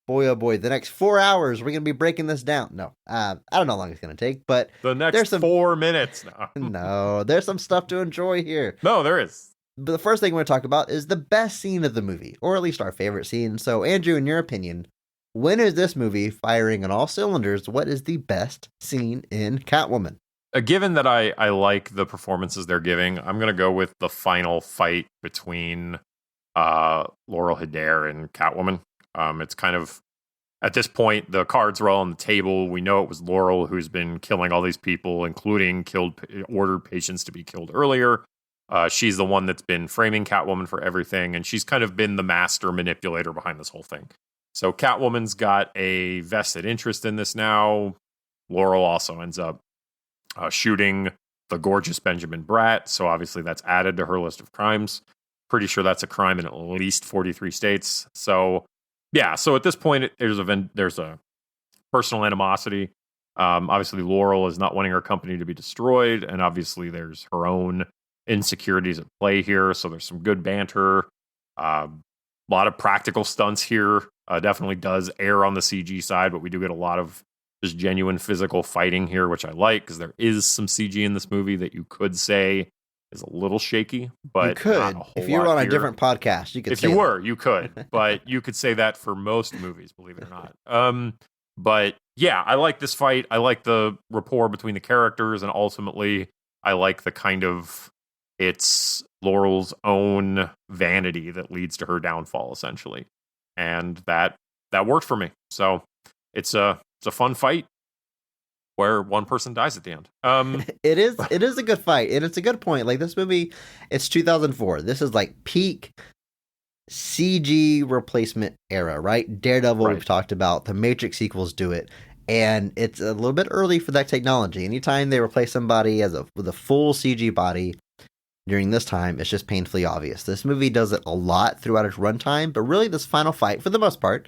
Boy, oh boy, the next 4 hours, we're going to be breaking this down. No, I don't know how long it's going to take, but... The next 4 minutes now. No, there's some stuff to enjoy here. No, there is. But the first thing we're going to talk about is the best scene of the movie, or at least our favorite scene. So, Andrew, in your opinion, when is this movie firing on all cylinders? What is the best scene in Catwoman? given that I like the performances they're giving, I'm going to go with the final fight between Laurel Hidaire and Catwoman. It's kind of, at this point, the cards are all on the table. We know it was Laurel who's been killing all these people, including ordered patients to be killed earlier. She's the one that's been framing Catwoman for everything, and she's kind of been the master manipulator behind this whole thing. So Catwoman's got a vested interest in this now. Laurel also ends up shooting the gorgeous Benjamin Bratt, so obviously that's added to her list of crimes. Pretty sure that's a crime in at least 43 states. So, yeah, so at this point, there's a personal animosity. Obviously, Laurel is not wanting her company to be destroyed, and obviously there's her own insecurities at play here, so there's some good banter. A lot of practical stunts here. Definitely does err on the CG side, but we do get a lot of just genuine physical fighting here, which I like, because there is some CG in this movie that you could say is a little shaky, but you could. If you were on a different podcast, you could. If you were, you could, but you could say that for most movies, believe it or not. But yeah, I like this fight. I like the rapport between the characters, and ultimately, I like the kind of, it's Laurel's own vanity that leads to her downfall, essentially, and that worked for me. So it's a fun fight where one person dies at the end. It is a good fight, and it's a good point. Like, this movie, it's 2004. This is like peak CG replacement era, right? Daredevil, Right. we've talked about. The Matrix sequels do it, and it's a little bit early for that technology. Anytime they replace somebody with a full CG body during this time, it's just painfully obvious. This movie does it a lot throughout its runtime, but really this final fight, for the most part,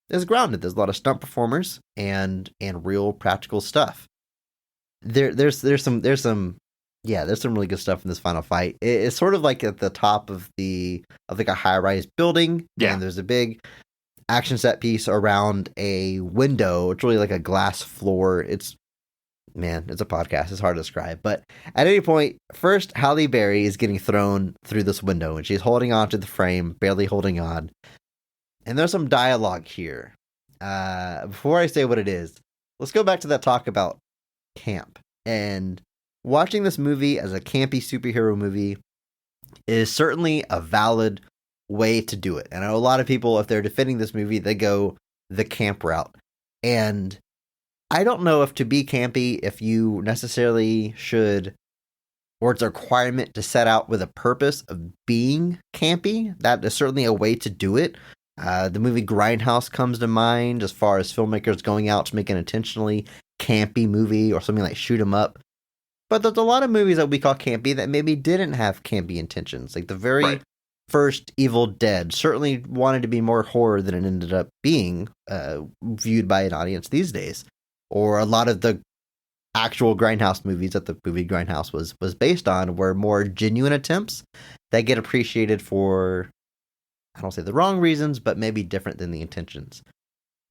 is grounded. There's a lot of stunt performers and real practical stuff. There's some really good stuff in this final fight. It's sort of like at the top of a high-rise building. Yeah. And there's a big action set piece around a window. It's really like a glass floor. It's a podcast. It's hard to describe. But at any point, first Halle Berry is getting thrown through this window, and she's holding on to the frame, barely holding on. And there's some dialogue here. Before I say what it is, let's go back to that talk about camp. And watching this movie as a campy superhero movie is certainly a valid way to do it. And I know a lot of people, if they're defending this movie, they go the camp route. And I don't know if to be campy, if you necessarily should, or it's a requirement to set out with a purpose of being campy. That is certainly a way to do it. The movie Grindhouse comes to mind as far as filmmakers going out to make an intentionally campy movie, or something like Shoot 'Em Up. But there's a lot of movies that we call campy that maybe didn't have campy intentions. Like the very first Evil Dead certainly wanted to be more horror than it ended up being viewed by an audience these days. Or a lot of the actual Grindhouse movies that the movie Grindhouse was based on were more genuine attempts that get appreciated for, I don't say the wrong reasons, but maybe different than the intentions.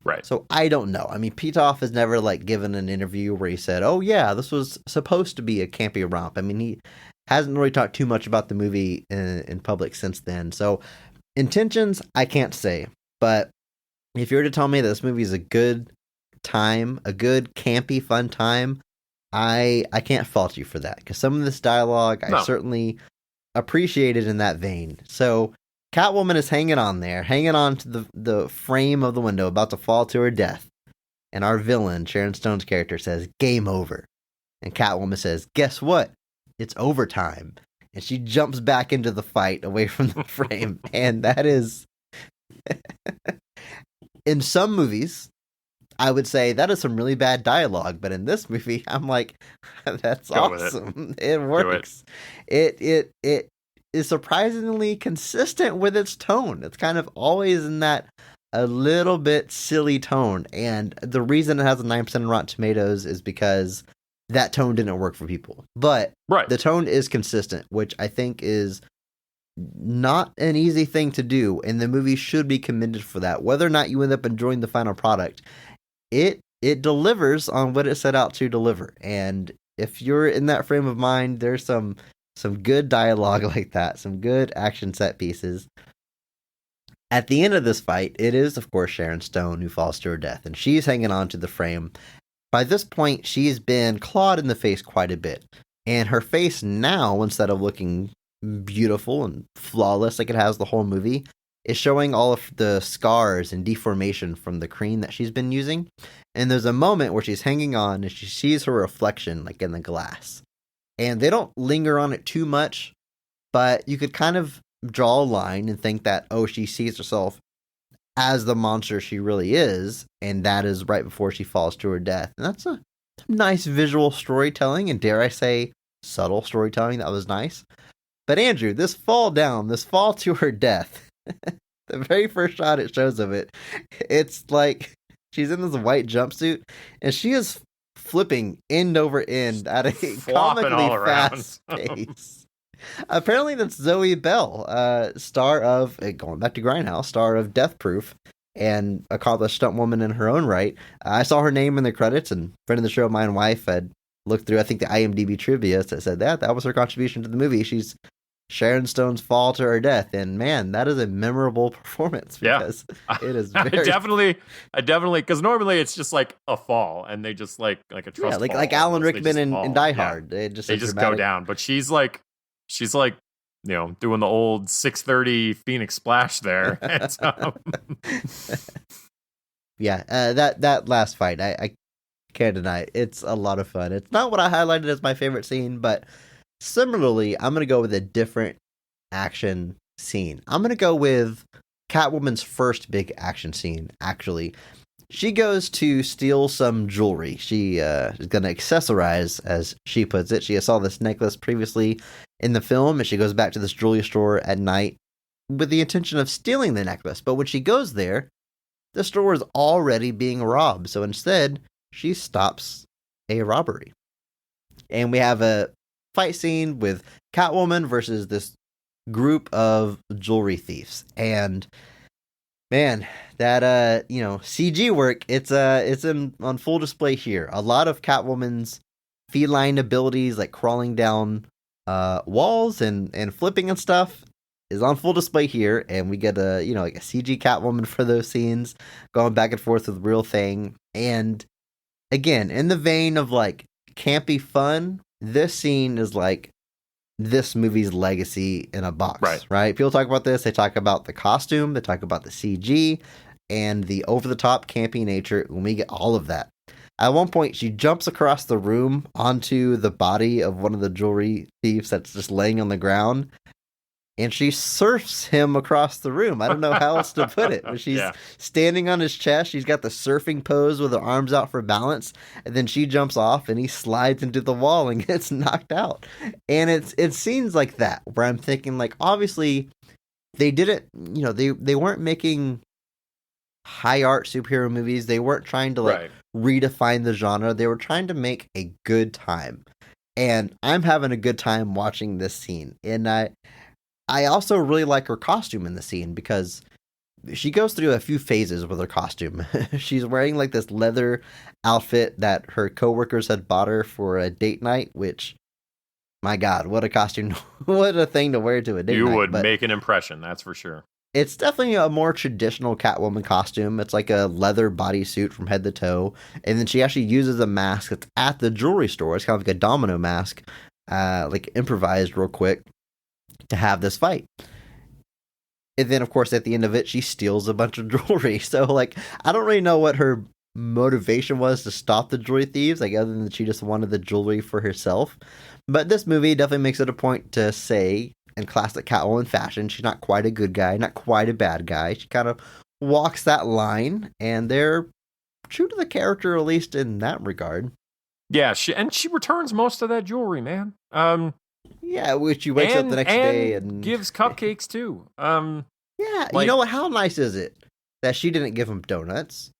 Right. So I don't know. I mean, Pitoff has never given an interview where he said, "Oh yeah, this was supposed to be a campy romp." I mean, he hasn't really talked too much about the movie in public since then. So intentions, I can't say. But if you were to tell me that this movie is a good time, a good campy fun time, I can't fault you for that, because some of this dialogue I certainly appreciated in that vein. So Catwoman is hanging on to the frame of the window, about to fall to her death. And our villain, Sharon Stone's character, says, "Game over." And Catwoman says, "Guess what? It's overtime." And she jumps back into the fight away from the frame. And that is, in some movies, I would say that is some really bad dialogue. But in this movie, I'm like, that's awesome. It works. It is surprisingly consistent with its tone. It's kind of always in that a little bit silly tone. And the reason it has a 9% on Rotten Tomatoes is because that tone didn't work for people. But the tone is consistent, which I think is not an easy thing to do. And the movie should be commended for that. Whether or not you end up enjoying the final product, it delivers on what it set out to deliver. And if you're in that frame of mind, there's some good dialogue like that, some good action set pieces. At the end of this fight, it is, of course, Sharon Stone who falls to her death, and she's hanging on to the frame. By this point, she's been clawed in the face quite a bit. And her face now, instead of looking beautiful and flawless like it has the whole movie, is showing all of the scars and deformation from the cream that she's been using. And there's a moment where she's hanging on and she sees her reflection like in the glass. And they don't linger on it too much, but you could kind of draw a line and think that, oh, she sees herself as the monster she really is, and that is right before she falls to her death. And that's a nice visual storytelling, and dare I say, subtle storytelling. That was nice. But Andrew, this fall to her death, the very first shot it shows of it, it's like she's in this white jumpsuit, and she is flipping end over end at a Flopping comically all around. fast pace. Apparently that's Zoe Bell, star of, going back to Grindhouse, star of Death Proof, and accomplished stunt woman in her own right. I saw her name in the credits, and a friend of the show, my and wife, had looked through, I think, the IMDb trivia that said that was her contribution to the movie. She's Sharon Stone's fall to her death, and man, that is a memorable performance because it is very... I definitely, because normally it's just like a fall, and they just like a trust fall. like Alan almost. Rickman in Die Hard. They just go down, but she's like, doing the old 630 Phoenix splash there. That last fight, I can't deny it. It's a lot of fun. It's not what I highlighted as my favorite scene, but similarly, I'm going to go with a different action scene. I'm going to go with Catwoman's first big action scene, actually. She goes to steal some jewelry. She is going to accessorize, as she puts it. She saw this necklace previously in the film, and she goes back to this jewelry store at night with the intention of stealing the necklace. But when she goes there, the store is already being robbed. So instead, she stops a robbery. And we have a fight scene with Catwoman versus this group of jewelry thieves. And man, that CG work, it's on full display here. A lot of Catwoman's feline abilities, like crawling down walls and flipping and stuff, is on full display here, and we get a CG Catwoman for those scenes, going back and forth with Real Thing. And again, in the vein of like campy fun, this scene is like this movie's legacy in a box, right? People talk about this. They talk about the costume, they talk about the CG, and the over-the-top campy nature, when we get all of that. At one point, she jumps across the room onto the body of one of the jewelry thieves that's just laying on the ground, and she surfs him across the room. I don't know how else to put it. But she's standing on his chest. She's got the surfing pose with her arms out for balance, and then she jumps off, and he slides into the wall and gets knocked out. And it's scenes like that where I'm thinking, like, obviously, they didn't, they weren't making high art superhero movies. They weren't trying to redefine the genre. They were trying to make a good time. And I'm having a good time watching this scene. And I also really like her costume in the scene because she goes through a few phases with her costume. She's wearing like this leather outfit that her coworkers had bought her for a date night, which, my God, what a costume. What a thing to wear to a date night. You would make an impression, that's for sure. It's definitely a more traditional Catwoman costume. It's like a leather bodysuit from head to toe. And then she actually uses a mask that's at the jewelry store. It's kind of like a domino mask, like improvised real quick to have this fight. And then, of course, at the end of it, she steals a bunch of jewelry. So, like, I don't really know what her motivation was to stop the jewelry thieves, like, other than she just wanted the jewelry for herself. But this movie definitely makes it a point to say, in classic Catwoman fashion, she's not quite a good guy, not quite a bad guy. She kind of walks that line, and they're true to the character, at least in that regard. Yeah, she returns most of that jewelry, man. Yeah, which she wakes up the next day and gives cupcakes too. Yeah, you know what? How nice is it that she didn't give him donuts?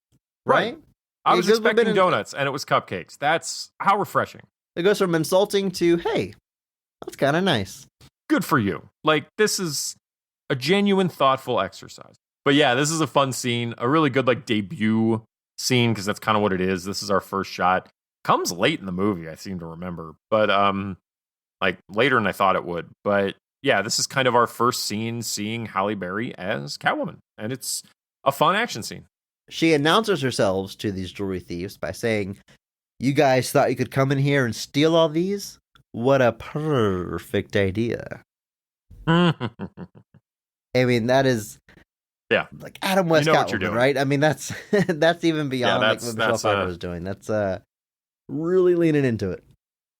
Right? I was expecting donuts, and it was cupcakes. That's how refreshing. It goes from insulting to, hey, that's kind of nice. Good for you. Like, this is a genuine, thoughtful exercise. But yeah, this is a fun scene, a really good like debut scene, because that's kind of what it is. This is our first shot. Comes late in the movie, I seem to remember, but like later than I thought it would. But yeah, this is kind of our first scene seeing Halle Berry as Catwoman, and it's a fun action scene. She announces herself to these jewelry thieves by saying, you guys thought you could come in here and steal all these? What a perfect idea. I mean, that is Yeah. like Adam West You know what you're Catwoman, doing. right? I mean, that's that's even beyond like that's- what Michelle that's, Pfeiffer was doing. That's really leaning into it.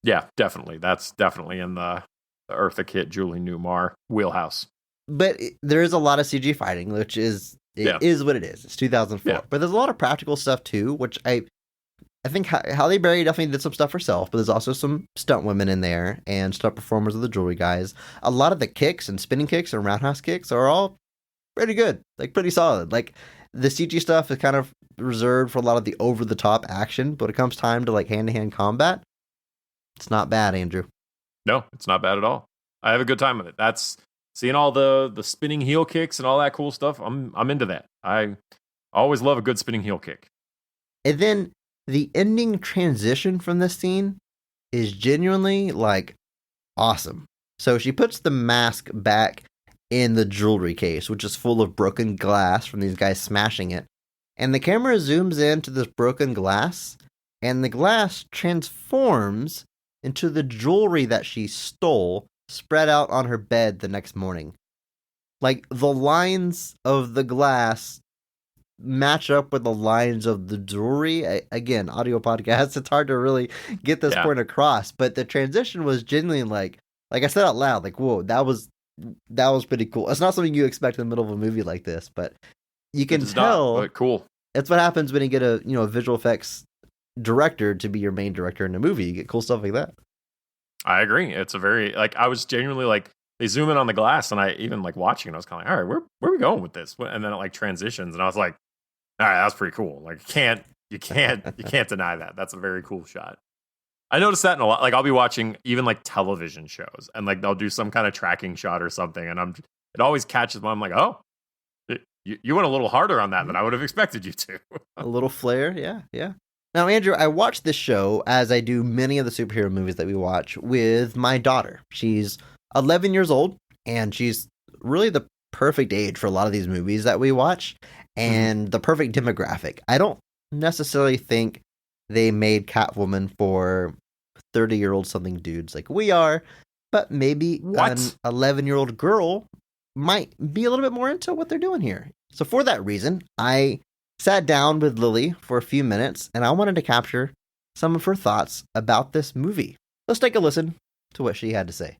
Yeah, definitely. That's definitely in the Eartha Kitt, Julie Newmar wheelhouse. But there is a lot of CG fighting, which is is what it is. It's 2004. Yeah. But there's a lot of practical stuff too, which I think Halle Berry definitely did some stuff herself, but there's also some stunt women in there and stunt performers of the jewelry guys. A lot of the kicks and spinning kicks and roundhouse kicks are all pretty good, like pretty solid. Like the CG stuff is kind of reserved for a lot of the over the top action, but when it comes time to like hand to hand combat, it's not bad, Andrew. No, it's not bad at all. I have a good time with it. That's seeing all the spinning heel kicks and all that cool stuff. I'm into that. I always love a good spinning heel kick. And then the ending transition from this scene is genuinely like awesome. So she puts the mask back in the jewelry case, which is full of broken glass from these guys smashing it. And the camera zooms into this broken glass, and the glass transforms into the jewelry that she stole, spread out on her bed the next morning. Like, the lines of the glass match up with the lines of the jewelry. Again, audio podcast, it's hard to really get this point across, but the transition was genuinely like I said out loud, like, whoa, that was pretty cool. It's not something you expect in the middle of a movie like this, but you can tell. But cool. That's what happens when you get a visual effects director to be your main director in a movie. You get cool stuff like that. I agree. It's a very I was genuinely like, they zoom in on the glass, and I even like watching it, I was kind of like, all right, where are we going with this? And then it like transitions, and I was like, all right, that's pretty cool. Like you can't deny that. That's a very cool shot. I noticed that in a lot. Like I'll be watching even like television shows, and like they'll do some kind of tracking shot or something, and it always catches me. I'm like, oh, you went a little harder on that than I would have expected you to. A little flair, yeah. Now, Andrew, I watched this show, as I do many of the superhero movies that we watch, with my daughter. She's 11 years old, and she's really the perfect age for a lot of these movies that we watch, and the perfect demographic. I don't necessarily think they made Catwoman for 30-year-old something dudes like we are, but maybe an 11-year-old girl might be a little bit more into what they're doing here. So for that reason, I sat down with Lily for a few minutes, and I wanted to capture some of her thoughts about this movie. Let's take a listen to what she had to say.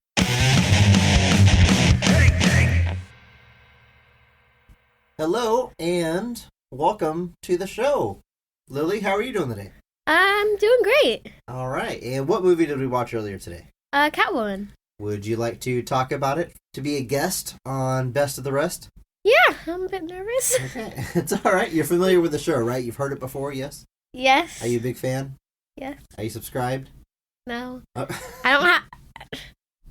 Hello, and welcome to the show. Lily, how are you doing today? I'm doing great. All right, and what movie did we watch earlier today? Catwoman. Would you like to talk about it, to be a guest on Best of the Rest? Yeah, I'm a bit nervous. Okay, it's all right. You're familiar with the show, right? You've heard it before, yes? Yes. Are you a big fan? Yes. Are you subscribed? No. Oh. I don't have...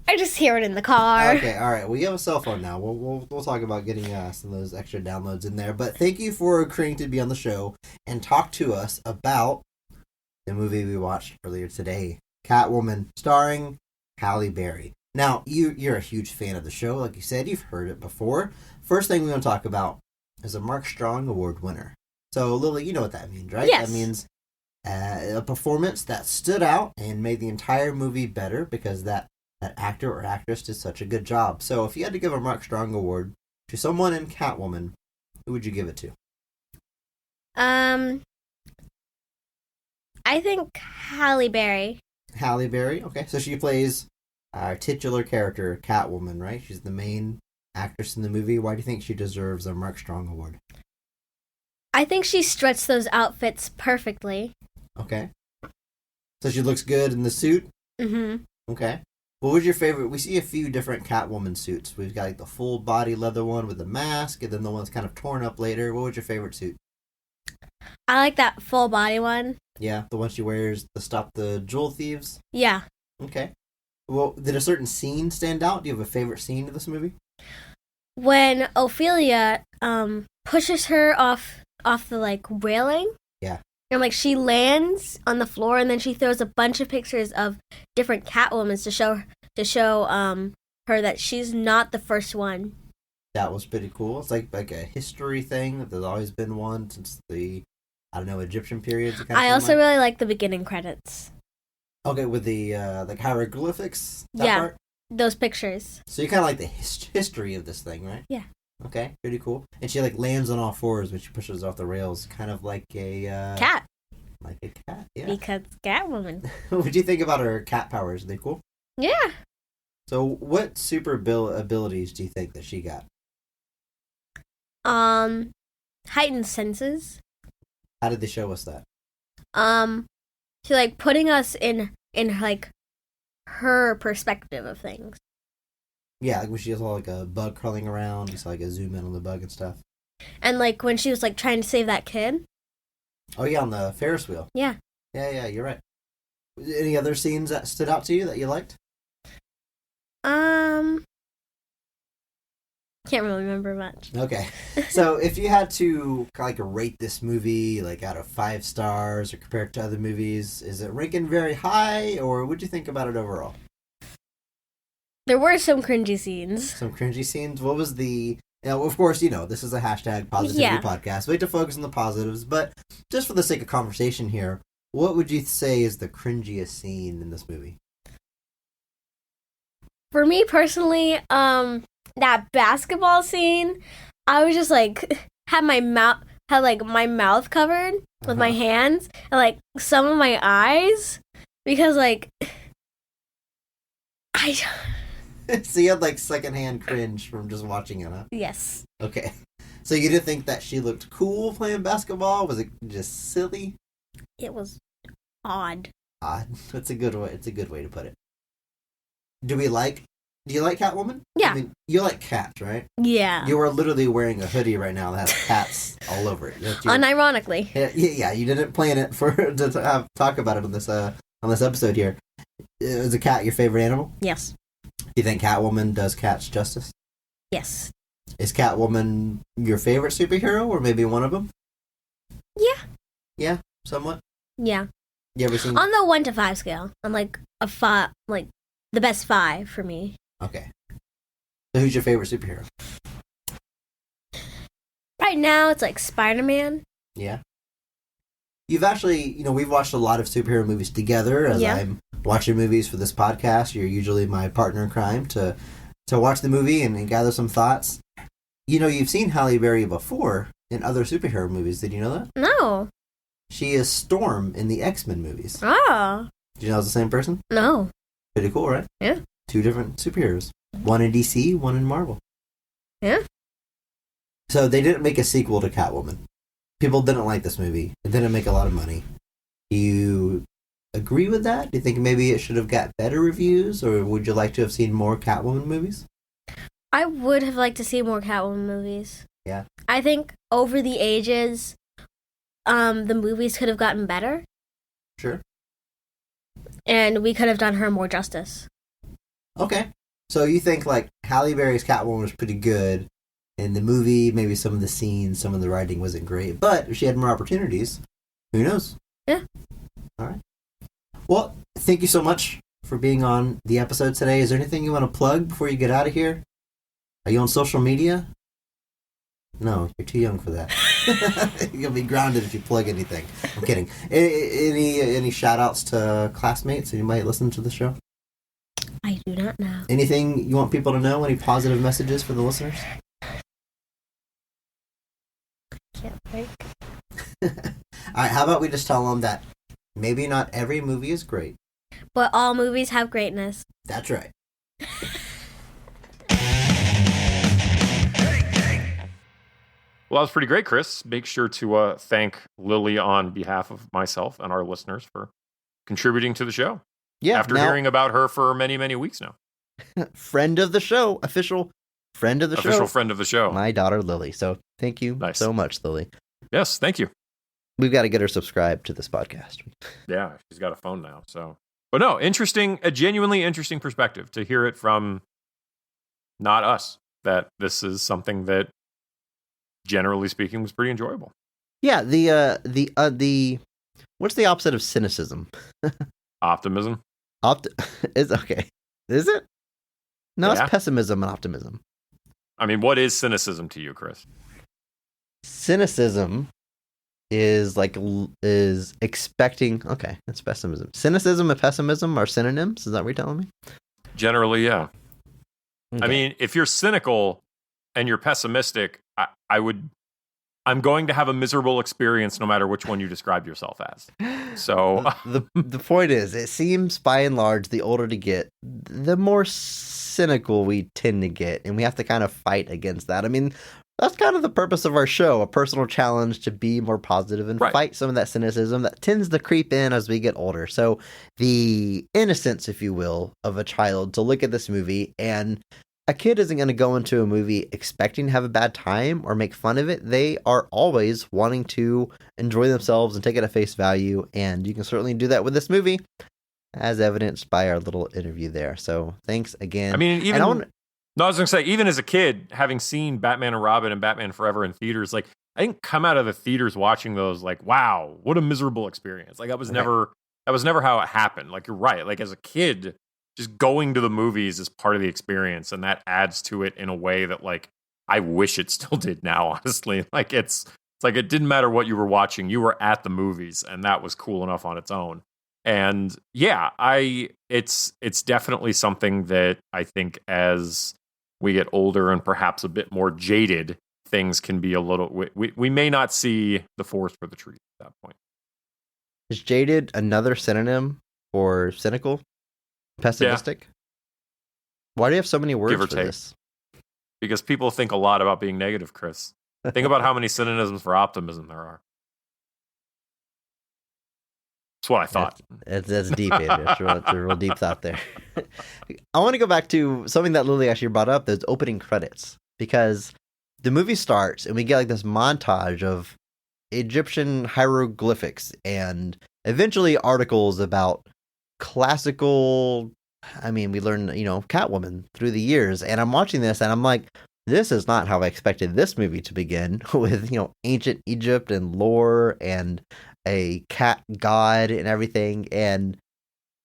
I just hear it in the car. Okay, all right. Well, you have a cell phone now. We'll talk about getting some of those extra downloads in there. But thank you for agreeing to be on the show and talk to us about the movie we watched earlier today, Catwoman, starring Halle Berry. Now, you're a huge fan of the show. Like you said, you've heard it before. First thing we want to talk about is a Mark Strong Award winner. So, Lily, you know what that means, right? Yes. That means a performance that stood out and made the entire movie better because that actor or actress did such a good job. So, if you had to give a Mark Strong Award to someone in Catwoman, who would you give it to? I think Halle Berry. Halle Berry? Okay, so she plays our titular character, Catwoman, right? She's the main actress in the movie. Why do you think she deserves a Mark Strong Award? I think she stretched those outfits perfectly. Okay. So she looks good in the suit? Mm-hmm. Okay. What was your favorite? We see a few different Catwoman suits. We've got like the full body leather one with the mask, and then the one's kind of torn up later. What was your favorite suit? I like that full body one. Yeah, the one she wears to stop the jewel thieves? Yeah. Okay. Well, did a certain scene stand out? Do you have a favorite scene of this movie? When Ophelia pushes her off the like railing. Yeah. And like she lands on the floor, and then she throws a bunch of pictures of different Catwomans to show her that she's not the first one. That was pretty cool. It's like a history thing. There's always been one since the I don't know, Egyptian periods? I also really like the beginning credits. Okay, with the like hieroglyphics. That Yeah. part? Those pictures. So you kind of like the history of this thing, right? Yeah. Okay, pretty cool. And she like lands on all fours when she pushes off the rails, kind of like a Cat. Like a cat, yeah. Because Catwoman. What do you think about her cat powers? Are they cool? Yeah. So, what super abilities do you think that she got? Heightened senses. How did they show us that? She like putting us in like her perspective of things. Yeah, like when she saw like a bug crawling around, you saw like a zoom in on the bug and stuff. And like when she was like trying to save that kid. Oh yeah, on the Ferris wheel. Yeah. Yeah, you're right. Any other scenes that stood out to you that you liked? Can't really remember much. Okay. So if you had to like rate this movie like out of 5 stars or compare it to other movies, is it ranking very high or what'd you think about it overall? There were some cringy scenes. Some cringy scenes. What was the... of course, this is a hashtag positivity podcast. We like to focus on the positives, but just for the sake of conversation here, what would you say is the cringiest scene in this movie? For me personally, that basketball scene, I was just like had my mouth covered with my hands and like some of my eyes because like So you had like secondhand cringe from just watching it, huh? Yes. Okay. So you didn't think that she looked cool playing basketball? Was it just silly? It was odd. Odd. That's a good way. It's a good way to put it. Do you like Catwoman? Yeah. I mean, you like cats, right? Yeah. You are literally wearing a hoodie right now that has cats all over it. Unironically. Yeah, you didn't plan it to talk about it on this episode here. Is a cat your favorite animal? Yes. Do you think Catwoman does cats justice? Yes. Is Catwoman your favorite superhero, or maybe one of them? Yeah. Yeah, somewhat. Yeah. You ever seen? On the 1 to 5 scale, I'm like a 5, like the best 5 for me. Okay. So who's your favorite superhero? Right now, it's like Spider-Man. Yeah. You've actually, we've watched a lot of superhero movies together. As I'm watching movies for this podcast, you're usually my partner in crime to watch the movie and gather some thoughts. You've seen Halle Berry before in other superhero movies. Did you know that? No. She is Storm in the X-Men movies. Oh. Did you know it's the same person? No. Pretty cool, right? Yeah. 2 different superheroes. One in DC, one in Marvel. Yeah. So they didn't make a sequel to Catwoman. People didn't like this movie. It didn't make a lot of money. Do you agree with that? Do you think maybe it should have got better reviews, or would you like to have seen more Catwoman movies? I would have liked to see more Catwoman movies. Yeah. I think over the ages, the movies could have gotten better. Sure. And we could have done her more justice. Okay. So you think like Halle Berry's Catwoman was pretty good, and the movie, maybe some of the scenes, some of the writing wasn't great, but if she had more opportunities, who knows? Yeah. All right. Well, thank you so much for being on the episode today. Is there anything you want to plug before you get out of here? Are you on social media? No, you're too young for that. You'll be grounded if you plug anything. I'm kidding. Any shout-outs to classmates? Anybody listen to the show? I do not know. Anything you want people to know? Any positive messages for the listeners? Can't think. All right, how about we just tell them that maybe not every movie is great. But all movies have greatness. That's right. Well, that was pretty great, Chris. Make sure to thank Lily on behalf of myself and our listeners for contributing to the show. Yeah. After hearing about her for many, many weeks now. Friend of the show. Official friend of the show. Official friend of the show. My daughter, Lily. So thank you so much, Lily. Yes, thank you. We've got to get her subscribed to this podcast. Yeah, she's got a phone now. So, but no, a genuinely interesting perspective to hear it from not us, that this is something that, generally speaking, was pretty enjoyable. Yeah, the what's the opposite of cynicism? Optimism. Is okay. Is it? No, Yeah. It's pessimism and optimism. I mean, what is cynicism to you, Chris? Cynicism is expecting. Okay, that's pessimism. Cynicism and pessimism are synonyms. Is that what you're telling me? Generally, yeah. Okay. I mean, if you're cynical and you're pessimistic, I'm going to have a miserable experience no matter which one you describe yourself as. So the point is, it seems by and large, the older to get, the more cynical we tend to get, and we have to kind of fight against that. I mean, that's kind of the purpose of our show, a personal challenge to be more positive and fight some of that cynicism that tends to creep in as we get older. So the innocence, if you will, of a child to look at this movie, and a kid isn't going to go into a movie expecting to have a bad time or make fun of it. They are always wanting to enjoy themselves and take it at face value, and you can certainly do that with this movie, as evidenced by our little interview there. So thanks again. I mean, even I was going to say, even as a kid, having seen Batman and Robin and Batman Forever in theaters, like, I didn't come out of the theaters watching those like, wow, what a miserable experience. Like, that was never how it happened. Like, you're right. Like, as a kid, just going to the movies is part of the experience, and that adds to it in a way that, like, I wish it still did now, honestly. Like, it's like it didn't matter what you were watching. You were at the movies, and that was cool enough on its own. And yeah, it's definitely something that I think as we get older and perhaps a bit more jaded, things can be a little, we may not see the forest for the trees at that point. Is jaded another synonym for cynical? Pessimistic? Yeah. Why do you have so many words for this? Because people think a lot about being negative, Chris. Think about how many synonyms for optimism there are. That's what I thought. That's deep, Andrew. It's a real deep thought there. I want to go back to something that Lily actually brought up, those opening credits. Because the movie starts and we get like this montage of Egyptian hieroglyphics and eventually articles about classical, I mean, we learn, Catwoman through the years, and I'm watching this and I'm like, this is not how I expected this movie to begin with, ancient Egypt and lore and a cat god and everything, and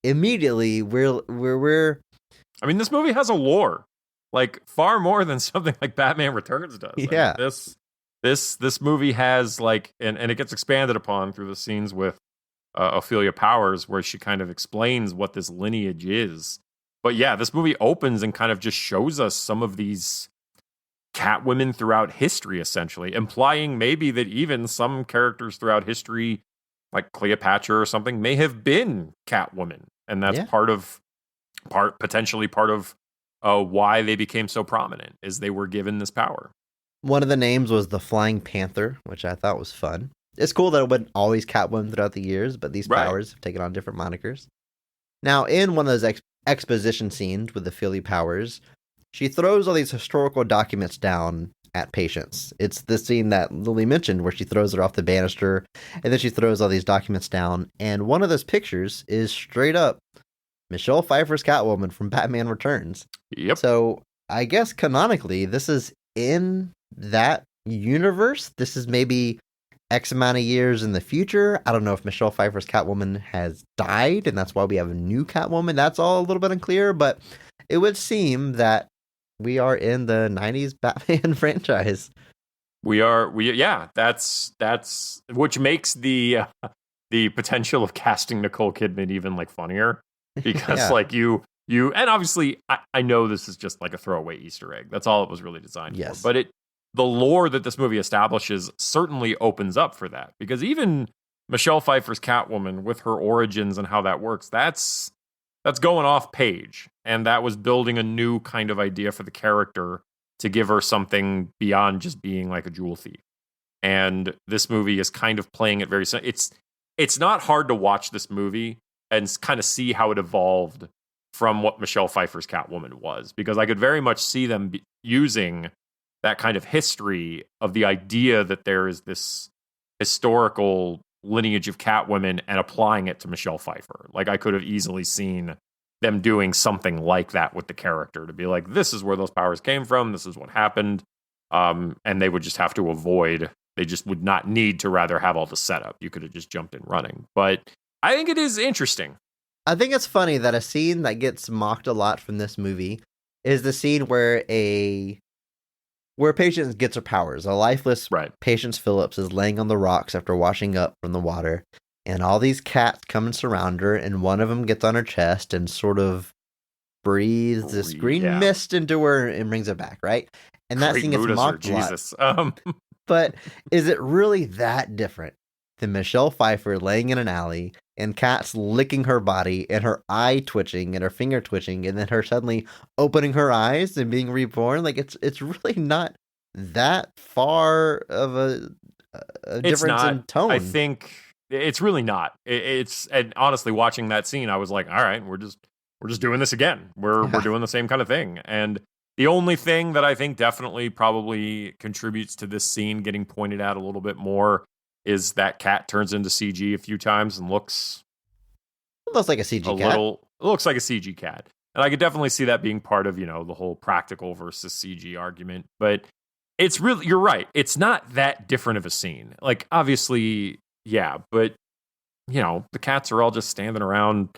immediately we're I mean, this movie has a lore, like, far more than something like Batman Returns does. Yeah. I mean, this movie has, like, and it gets expanded upon through the scenes with Ophelia Powers, where she kind of explains what this lineage is. But yeah, this movie opens and kind of just shows us some of these Catwomen throughout history, essentially, implying maybe that even some characters throughout history, like Cleopatra or something, may have been Catwoman. And that's potentially part of why they became so prominent, is they were given this power. One of the names was the Flying Panther, which I thought was fun. It's cool that it wasn't always Catwoman throughout the years, but these powers have taken on different monikers. Now, in one of those exposition scenes with the Philly Powers, she throws all these historical documents down at patients. It's the scene that Lily mentioned where she throws her off the banister, and then she throws all these documents down. And one of those pictures is straight up Michelle Pfeiffer's Catwoman from Batman Returns. Yep. So I guess canonically, this is in that universe. This is maybe X amount of years in the future. I don't know if Michelle Pfeiffer's Catwoman has died, and that's why we have a new Catwoman. That's all a little bit unclear, but it would seem that we are in the 90s Batman franchise. That's which makes the potential of casting Nicole Kidman even, like, funnier, because like you and obviously I know this is just like a throwaway Easter egg. That's all it was really designed for. But the lore that this movie establishes certainly opens up for that, because even Michelle Pfeiffer's Catwoman, with her origins and how that works, that's going off page, and that was building a new kind of idea for the character to give her something beyond just being like a jewel thief. And this movie is kind of playing it very. It's not hard to watch this movie and kind of see how it evolved from what Michelle Pfeiffer's Catwoman was, because I could very much see them using that kind of history of the idea that there is this historical lineage of Catwomen and applying it to Michelle Pfeiffer. Like, I could have easily seen them doing something like that with the character, to be like, this is where those powers came from, this is what happened, and they would just have to they just would not need to rather have all the setup. You could have just jumped in running. But I think it is interesting. I think it's funny that a scene that gets mocked a lot from this movie is the scene where a where Patience gets her powers. A lifeless Patience Phillips is laying on the rocks after washing up from the water, and all these cats come and surround her, and one of them gets on her chest and sort of breathes this green mist into her and brings it back, right? And that scene gets mocked a lot. But is it really that different than Michelle Pfeiffer laying in an alley and cats licking her body and her eye twitching and her finger twitching and then her suddenly opening her eyes and being reborn? Like, it's really not that far of a difference in tone. I think it's really not. And honestly, watching that scene, I was like, all right, we're just doing this again. We're doing the same kind of thing. And the only thing that I think definitely probably contributes to this scene getting pointed out a little bit more is that cat turns into CG a few times and looks like a CG cat. It looks like a CG cat. And I could definitely see that being part of, the whole practical versus CG argument. But it's really, you're right. It's not that different of a scene. Like, obviously, yeah, but, the cats are all just standing around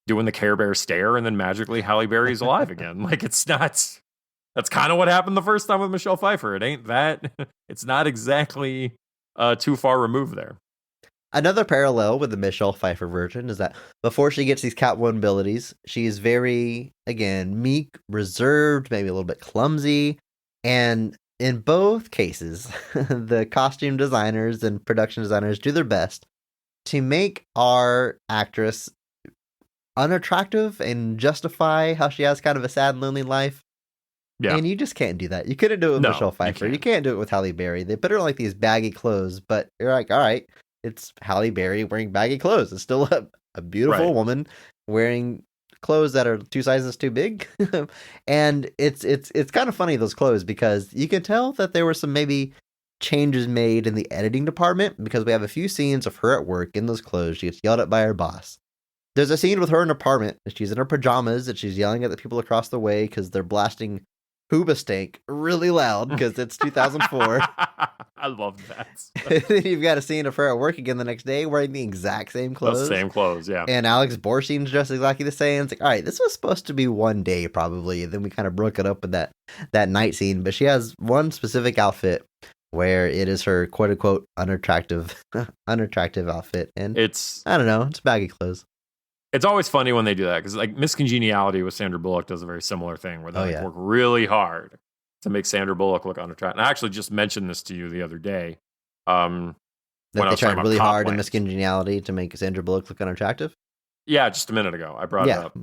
doing the Care Bear stare, and then magically Halle Berry's alive again. Like, it's not. That's kind of what happened the first time with Michelle Pfeiffer. It ain't that. It's not exactly too far removed there. Another parallel with the Michelle Pfeiffer version is that before she gets these Catwoman abilities, she's very, again, meek, reserved, maybe a little bit clumsy. And in both cases, the costume designers and production designers do their best to make our actress unattractive and justify how she has kind of a sad, lonely life. Yeah. And you just can't do that. You couldn't do it with Michelle Pfeiffer. You can't do it with Halle Berry. They put her in like these baggy clothes, but you're like, all right, it's Halle Berry wearing baggy clothes. It's still a beautiful woman wearing clothes that are 2 sizes too big. And it's kind of funny, those clothes, because you can tell that there were some maybe changes made in the editing department, because we have a few scenes of her at work in those clothes. She gets yelled at by her boss. There's a scene with her in her apartment, and she's in her pajamas, and she's yelling at the people across the way because they're blasting Hoobastank really loud because it's 2004. I love that. And then you've got a scene of her at work again the next day wearing the exact same clothes. Those same clothes, yeah. And Alex Borstein's dressed exactly the same. It's like, all right, this was supposed to be one day probably. And then we kind of broke it up with that night scene. But she has one specific outfit where it is her quote unquote unattractive outfit. And I don't know, it's baggy clothes. It's always funny when they do that, because like Miss Congeniality with Sandra Bullock does a very similar thing where they work really hard to make Sandra Bullock look unattractive. And I actually just mentioned this to you the other day. That they tried really hard in Miss Congeniality to make Sandra Bullock look unattractive? Yeah, just a minute ago. I brought it up.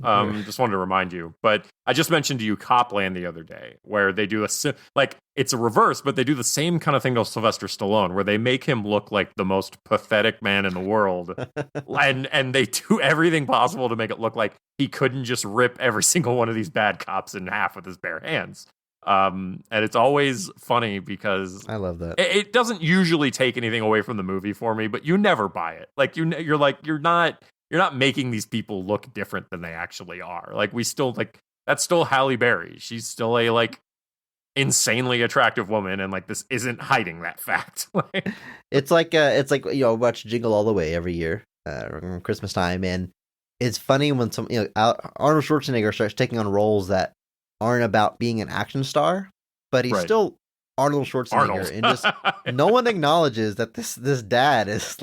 Just wanted to remind you. But I just mentioned to you Copland the other day, where they do it's a reverse, but they do the same kind of thing to Sylvester Stallone, where they make him look like the most pathetic man in the world. and they do everything possible to make it look like he couldn't just rip every single one of these bad cops in half with his bare hands. And it's always funny because I love that. It doesn't usually take anything away from the movie for me, but you never buy it. Like you're not making these people look different than they actually are. Like that's still Halle Berry. She's still a insanely attractive woman, and this isn't hiding that fact. It's like watch Jingle All the Way every year around Christmas time, and it's funny when Arnold Schwarzenegger starts taking on roles that aren't about being an action star, but he's still Arnold Schwarzenegger, and just no one acknowledges that this dad is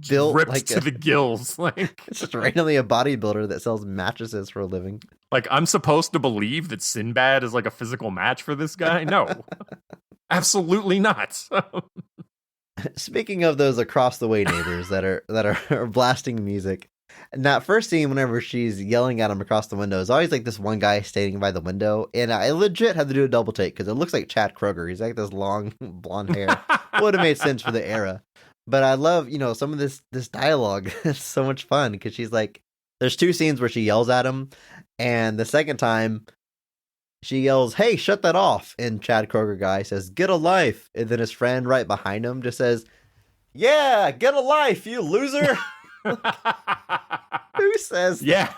built ripped to the gills. It's just randomly a bodybuilder that sells mattresses for a living. I'm supposed to believe that Sinbad is a physical match for this guy? No, absolutely not. Speaking of those across the way neighbors that are blasting music, and that first scene, whenever she's yelling at him across the window, is always this one guy standing by the window, and I legit had to do a double take because it looks like Chad Kroger. He's this long blonde hair. Would have made sense for the era. But I love, some of this dialogue. It's so much fun because she's there's 2 scenes where she yells at him, and the second time she yells, "Hey, shut that off!" And Chad Kroger guy says, "Get a life!" And then his friend right behind him just says, "Yeah, get a life, you loser!" Who says that? Yeah,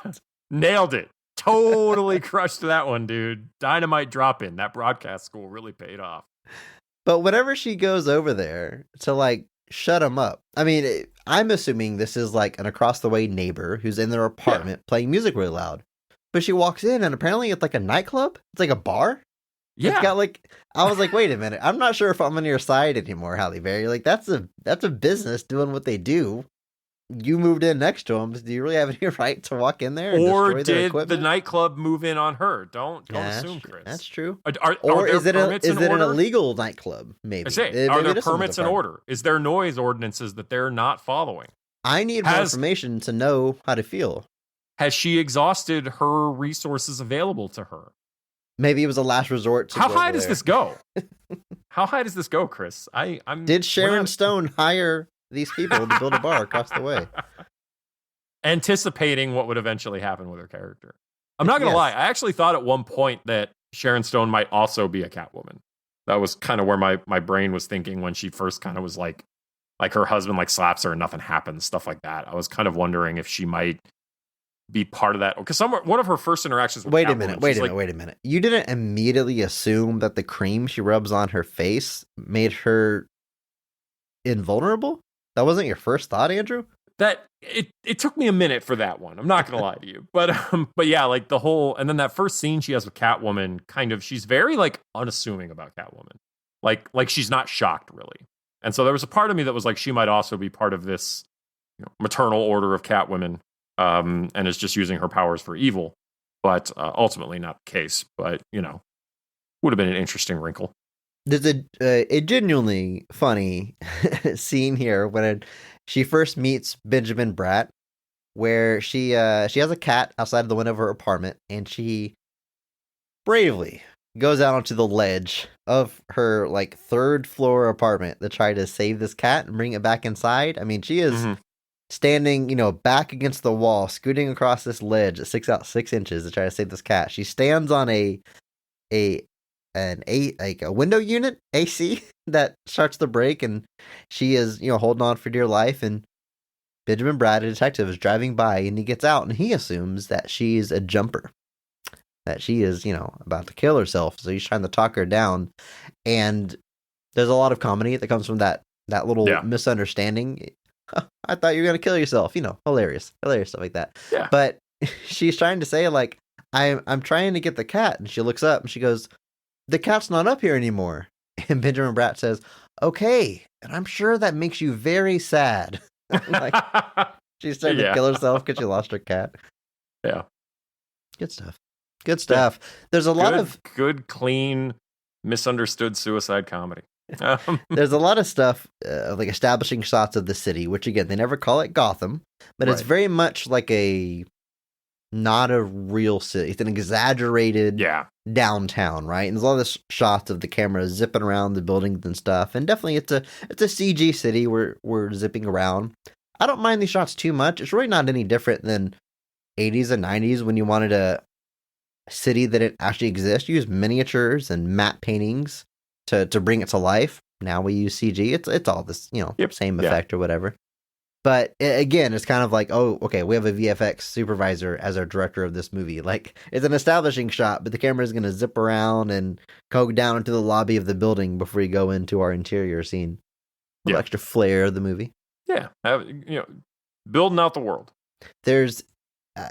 nailed it. Totally crushed that one, dude. Dynamite drop in. That broadcast school really paid off. But whenever she goes over there to shut him up. I mean, I'm assuming this is an across the way neighbor who's in their apartment playing music really loud. But she walks in and apparently it's a nightclub. It's a bar. Yeah. It's got like, I was like, wait a minute, I'm not sure if I'm on your side anymore, Halle Berry. Like that's a business doing what they do. You moved in next to them. Do you really have any right to walk in there and Or destroy their did equipment? the nightclub move in on her? Don't Yeah, assume, Chris. That's true. Are Or there is it permits an in order? illegal nightclub? Maybe. I say, Maybe are there it is someone's permits in apartment. order? Is there noise ordinances that they're not following? I need more information to know how to feel. Has she exhausted her resources available to her? Maybe it was a last resort. To How go high over does there. this go? How high does this go, Chris? Did Sharon Stone hire these people to build a bar across the way? Anticipating what would eventually happen with her character. I'm not going to lie. I actually thought at one point that Sharon Stone might also be a Catwoman. That was kind of where my brain was thinking when she first kind of was like her husband like slaps her and nothing happens, stuff like that. I was kind of wondering if she might be part of that. Because one of her first interactions with Wait a Catwoman, minute, wait a minute. You didn't immediately assume that the cream she rubs on her face made her invulnerable? That wasn't your first thought, Andrew? That it took me a minute for that one. I'm not gonna lie to you, but yeah, like the whole, and then that first scene she has with Catwoman, kind of, she's very like unassuming about Catwoman, like she's not shocked really. And so there was a part of me that was like, she might also be part of this, maternal order of Catwomen, and is just using her powers for evil, but ultimately not the case. But would have been an interesting wrinkle. There's a genuinely funny scene here when she first meets Benjamin Bratt, where she has a cat outside of the window of her apartment, and she bravely goes out onto the ledge of her like third floor apartment to try to save this cat and bring it back inside. I mean, she is standing, back against the wall, scooting across this ledge at 6 inches to try to save this cat. She stands on a window unit AC that starts to break, and she is holding on for dear life. And Benjamin Bratt, a detective, is driving by, and he gets out, and he assumes that she's a jumper, that she is about to kill herself. So he's trying to talk her down, and there's a lot of comedy that comes from that little misunderstanding. I thought you were gonna kill yourself. Hilarious stuff like that. Yeah. But she's trying to say like, I'm trying to get the cat, and she looks up and she goes, "The cat's not up here anymore." And Benjamin Bratt says, "Okay, and I'm sure that makes you very sad." Like, she's trying to kill herself because she lost her cat. Yeah. Good stuff. There's a lot of good, clean, misunderstood suicide comedy. There's a lot of stuff like establishing shots of the city, which again, they never call it Gotham, but it's very much like not a real city. It's an exaggerated downtown, right? And there's a lot of shots of the camera zipping around the buildings and stuff. And definitely it's a CG city where we're zipping around. I don't mind these shots too much. It's really not any different than 80s and 90s when you wanted a city that didn't actually exist. You use miniatures and matte paintings to bring it to life. Now we use CG. It's all this, same effect or whatever. But again, it's kind of like, oh, okay, we have a VFX supervisor as our director of this movie. Like, it's an establishing shot, but the camera is going to zip around and go down into the lobby of the building before you go into our interior scene. A little extra flair of the movie. Yeah. Building out the world. There's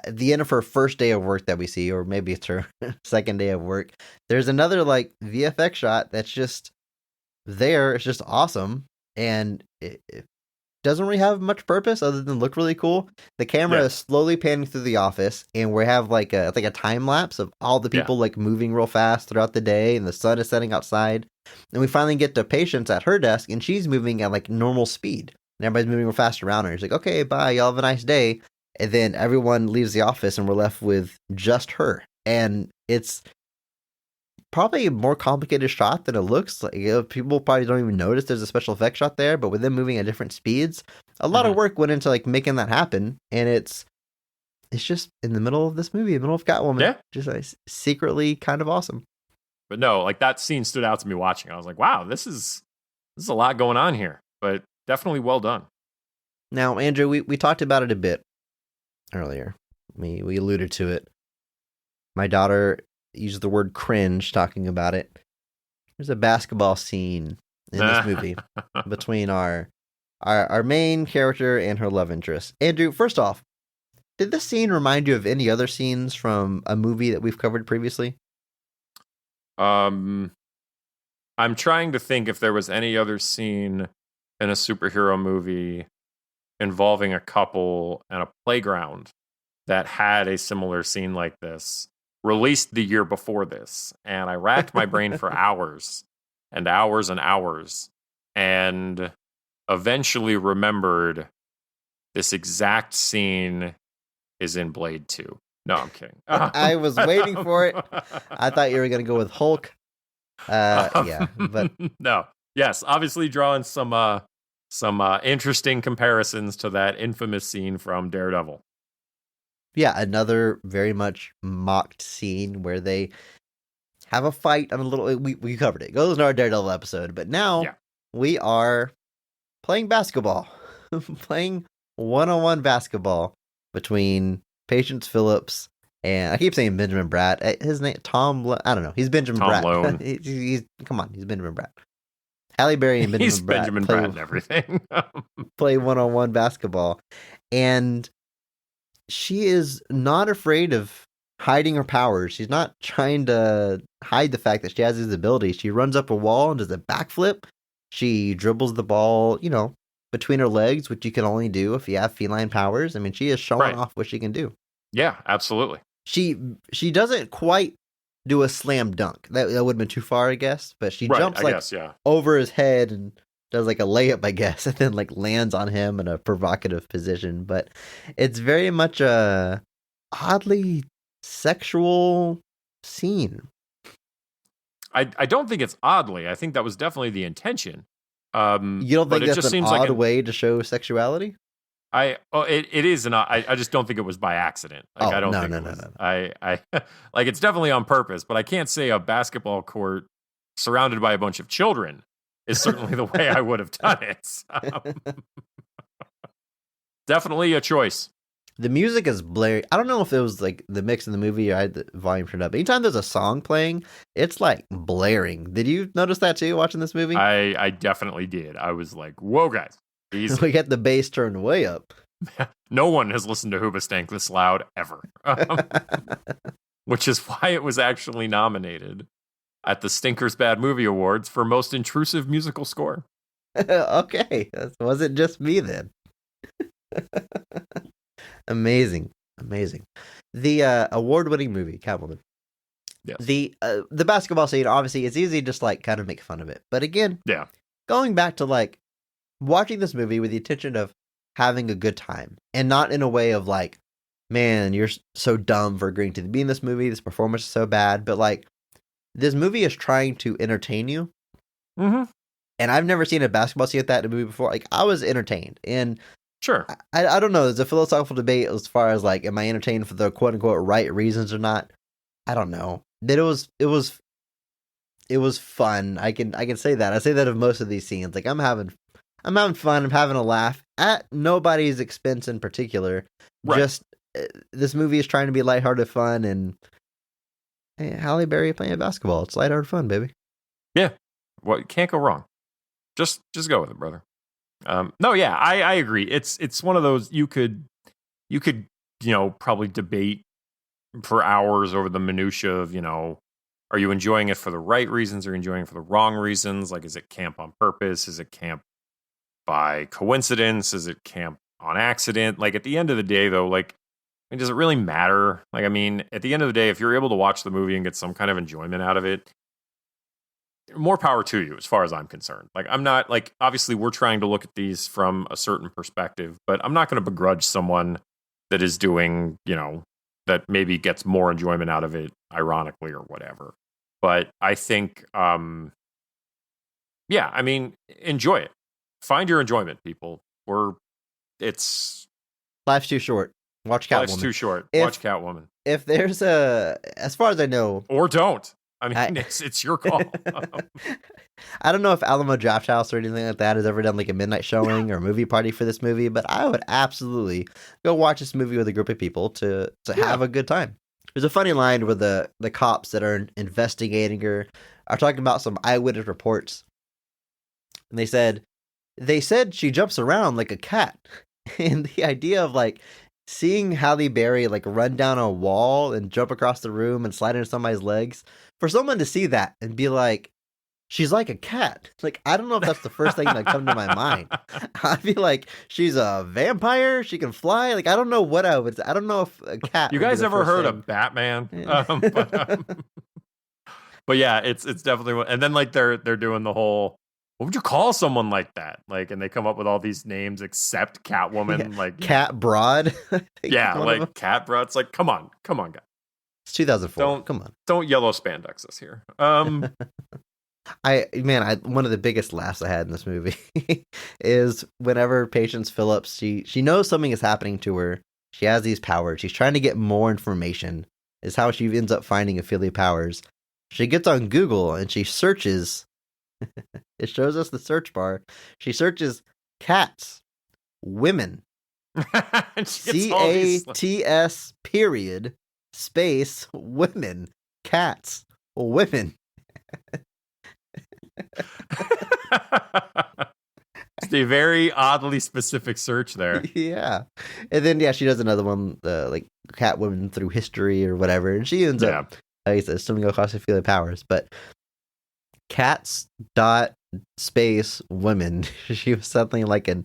the end of her first day of work that we see, or maybe it's her second day of work. There's another, like, VFX shot that's just there. It's just awesome. And it doesn't really have much purpose other than look really cool. The camera is slowly panning through the office, and we have like a time lapse of all the people like moving real fast throughout the day, and the sun is setting outside. And we finally get to Patience at her desk, and she's moving at like normal speed, and everybody's moving real fast around her. She's like, "Okay, bye, y'all have a nice day." And then everyone leaves the office, and we're left with just her. And it's probably a more complicated shot than it looks. Like, people probably don't even notice there's a special effect shot there, but with them moving at different speeds, a lot of work went into like making that happen. And it's just in the middle of this movie, in the middle of Catwoman, just like, secretly kind of awesome. But no, like that scene stood out to me watching. I was like, wow, this is a lot going on here, but definitely well done. Now, Andrew, we talked about it a bit earlier. We alluded to it. My daughter used the word cringe talking about it. There's a basketball scene in this movie between our main character and her love interest. Andrew, first off, did this scene remind you of any other scenes from a movie that we've covered previously? I'm trying to think if there was any other scene in a superhero movie involving a couple and a playground that had a similar scene like this, released the year before this. And I racked my brain for hours and hours and hours, and eventually remembered this exact scene is in Blade 2. No, I'm kidding. I was waiting for it. I thought you were going to go with Hulk. Yeah, but no. Yes, obviously drawing some interesting comparisons to that infamous scene from Daredevil. yeah, another very much mocked scene where they have a fight on a little. We covered it. Goes in our Daredevil episode, but now we are playing basketball, playing one-on-one basketball between Patience Phillips and I keep saying Benjamin Bratt. His name I don't know. He's Benjamin Tom Bratt. Lone. he's come on. He's Benjamin Bratt. Halle Berry and Benjamin He's Bratt Benjamin Bratt and everything. play one-on-one basketball, and she is not afraid of hiding her powers. She's not trying to hide the fact that she has these abilities. She runs up a wall and does a backflip. She dribbles the ball, between her legs, which you can only do if you have feline powers. I mean, she is showing off what she can do. Yeah, absolutely. She doesn't quite do a slam dunk. That would have been too far, I guess. But she jumps over his head and does like a layup, I guess, and then like lands on him in a provocative position. But it's very much a oddly sexual scene. I don't think it's oddly. I think that was definitely the intention. You don't think that's an odd way to show sexuality? It is, and I just don't think it was by accident. Like, I don't think it was. I like, it's definitely on purpose, but I can't say a basketball court surrounded by a bunch of children is certainly the way I would have done it. Definitely a choice. The music is blaring. I don't know if it was like the mix in the movie or I had the volume turned up. Anytime there's a song playing, it's like blaring. Did you notice that too watching this movie? I definitely did. I was like, whoa, guys. Easy. We got the bass turned way up. No one has listened to Hoobastank this loud ever. Which is why it was actually nominated at the Stinkers Bad Movie Awards for Most Intrusive Musical Score. Okay. That wasn't just me then. Amazing. The award-winning movie, Catwoman. Yes. The basketball scene, obviously, it's easy to just like kind of make fun of it. But again, going back to like watching this movie with the intention of having a good time and not in a way of like, man, you're so dumb for agreeing to be in this movie. This performance is so bad. But like, this movie is trying to entertain you. Mm-hmm. And I've never seen a basketball scene like that in a movie before. Like, I was entertained. And sure, I don't know. There's a philosophical debate as far as like, am I entertained for the quote unquote right reasons or not? I don't know. But it was fun. I can say that. I say that of most of these scenes. Like, I'm having fun. I'm having a laugh at nobody's expense in particular. Right. Just this movie is trying to be lighthearted fun, and hey, Halle Berry playing basketball. It's lighthearted fun, baby. Yeah. Well, can't go wrong. Just go with it, brother. No, yeah, I agree. It's one of those you could probably debate for hours over the minutia of, are you enjoying it for the right reasons or enjoying it for the wrong reasons? Like, is it camp on purpose? Is it camp by coincidence? Is it camp on accident? Like, at the end of the day, though, like, does it really matter? Like, I mean, at the end of the day, if you're able to watch the movie and get some kind of enjoyment out of it, more power to you, as far as I'm concerned. Like, I'm not, like, obviously we're trying to look at these from a certain perspective, but I'm not going to begrudge someone that is doing, that maybe gets more enjoyment out of it, ironically, or whatever. But I think, I mean, enjoy it. Find your enjoyment, people. Life's too short. Watch Catwoman. Life's too short. Watch Catwoman. If there's as far as I know, or don't. I mean, it's your call. I don't know if Alamo Drafthouse or anything like that has ever done like a midnight showing or movie party for this movie, but I would absolutely go watch this movie with a group of people to have a good time. There's a funny line where the cops that are investigating her are talking about some eyewitness reports, and they said she jumps around like a cat, and the idea of like seeing Halle Berry like run down a wall and jump across the room and slide into somebody's legs for someone to see that and be like, she's like a cat. Like, I don't know if that's the first thing that come to my mind. I'd be like, she's a vampire. She can fly. Like, I don't know what I would. I don't know if a cat. You would be guys the ever first heard thing. of Batman? But yeah, it's definitely. And then like they're doing the whole. What would you call someone like that? Like, and they come up with all these names except Catwoman. Yeah. Like Cat Broad? I think yeah, one of like them. Cat Bro. It's like, come on, guys. It's 2004. Come on. Don't yellow spandex us here. One of the biggest laughs I had in this movie is whenever Patience Phillips, she knows something is happening to her. She has these powers. She's trying to get more information. Is how she ends up finding Ophelia Powers. She gets on Google and she searches. It shows us the search bar. She searches cats, women, CATS period space women, cats, women. It's a very oddly specific search there. Yeah. And then she does another one, like Catwoman through history or whatever, and she ends up like I said, still go across Ophelia Powers, but cats dot space women. She was something like a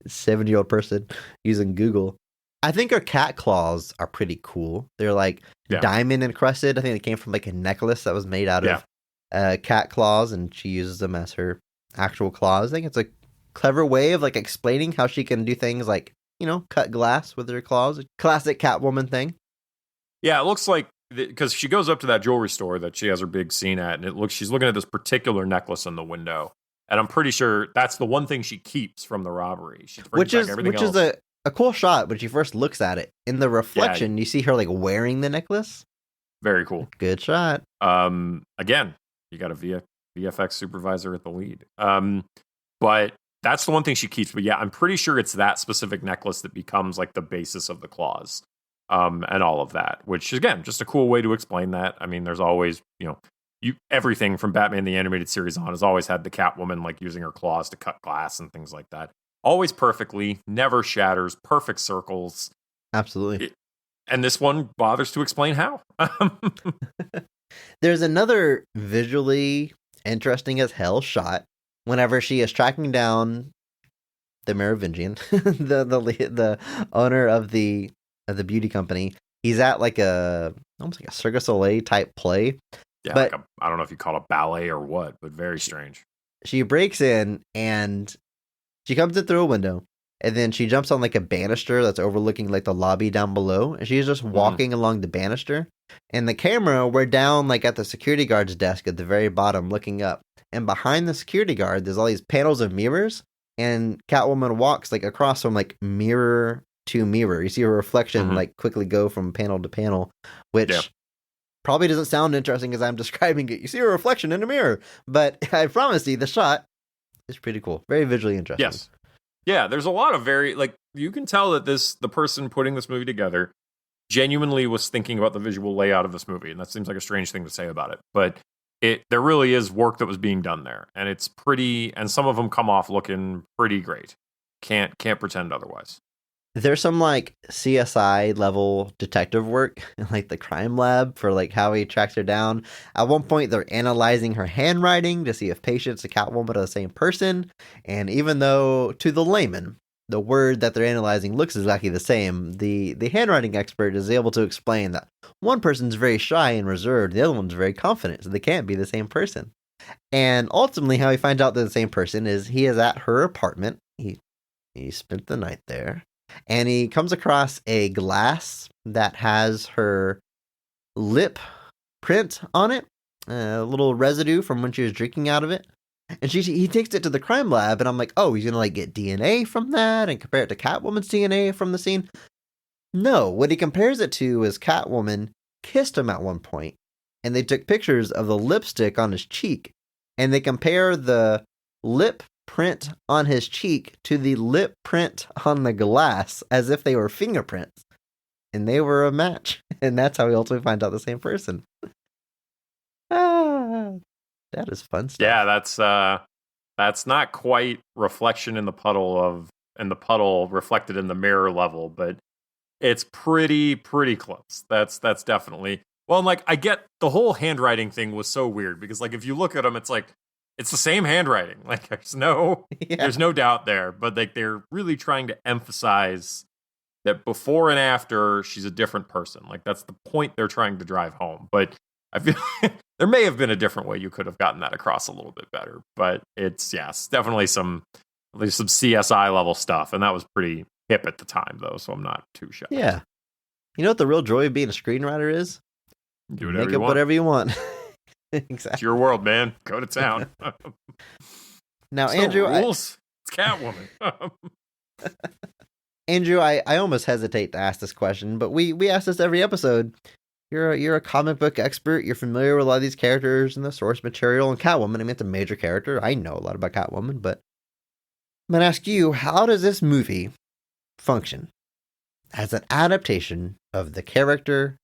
7-year-old person using Google. I think her cat claws are pretty cool. They're like diamond encrusted. I think they came from like a necklace that was made out of cat claws, and she uses them as her actual claws. I think it's a clever way of like explaining how she can do things like, cut glass with her claws. A classic Catwoman thing. Yeah, it looks like because she goes up to that jewelry store that she has her big scene at, and she's looking at this particular necklace in the window, and I'm pretty sure that's the one thing she keeps from the robbery. She brings back everything else. Is a cool shot when she first looks at it. In the reflection, you see her like wearing the necklace. Very cool. Good shot. Again, you got a VFX supervisor at the lead. But that's the one thing she keeps. But yeah, I'm pretty sure it's that specific necklace that becomes like the basis of the claws. And all of that, which again, just a cool way to explain that. I mean, there's always, everything from Batman the Animated Series on has always had the Catwoman like using her claws to cut glass and things like that. Always perfectly, never shatters, perfect circles. Absolutely. And this one bothers to explain how. There's another visually interesting as hell shot whenever she is tracking down the Merovingian, the owner of the beauty company. He's at like almost like a Cirque du Soleil type play. Yeah, but like I don't know if you call it ballet or what, but very strange. She breaks in and she comes in through a window, and then she jumps on like a banister that's overlooking like the lobby down below, and she's just walking along the banister. And the camera, we're down like at the security guard's desk at the very bottom looking up. And behind the security guard, there's all these panels of mirrors, and Catwoman walks like across from like mirror to mirror. You see her reflection like quickly go from panel to panel, which probably doesn't sound interesting as I'm describing it. You see her reflection in a mirror, but I promise you the shot is pretty cool. Very visually interesting. Yes. Yeah, there's a lot of you can tell that the person putting this movie together genuinely was thinking about the visual layout of this movie, and that seems like a strange thing to say about it, but there really is work that was being done there, and it's pretty, and some of them come off looking pretty great. Can't pretend otherwise. There's some like CSI level detective work in like the crime lab for like how he tracks her down. At one point, they're analyzing her handwriting to see if Patience and Catwoman are the same person. And even though to the layman, the word that they're analyzing looks exactly the same, the handwriting expert is able to explain that one person's very shy and reserved, the other one's very confident, so they can't be the same person. And ultimately, how he finds out they're the same person is he is at her apartment. He spent the night there. And he comes across a glass that has her lip print on it, a little residue from when she was drinking out of it. And he takes it to the crime lab, and I'm like, oh, he's going to like get DNA from that and compare it to Catwoman's DNA from the scene. No, what he compares it to is Catwoman kissed him at one point, and they took pictures of the lipstick on his cheek, and they compare the lip print on his cheek to the lip print on the glass as if they were fingerprints, and they were a match. And that's how we ultimately find out the same person. That is fun stuff. Yeah, that's not quite reflection in the puddle reflected in the mirror level, but it's pretty close. That's definitely Well, and like I get the whole handwriting thing was so weird because like if you look at them, it's like it's the same handwriting. Like there's no doubt there, but like they're really trying to emphasize that before and after she's a different person. Like that's the point they're trying to drive home. But I feel there may have been a different way you could have gotten that across a little bit better. But it's definitely some CSI level stuff, and that was pretty hip at the time though, so I'm not too shocked. Yeah. You know what the real joy of being a screenwriter is? Do whatever Make you up want. whatever you want. Exactly. It's your world, man. Go to town. Now, There's Andrew, no rules. It's Catwoman. Andrew, I almost hesitate to ask this question, but we ask this every episode. You're a comic book expert. You're familiar with a lot of these characters and the source material. And Catwoman, I mean, it's a major character. I know a lot about Catwoman, but I'm going to ask you, how does this movie function as an adaptation of the character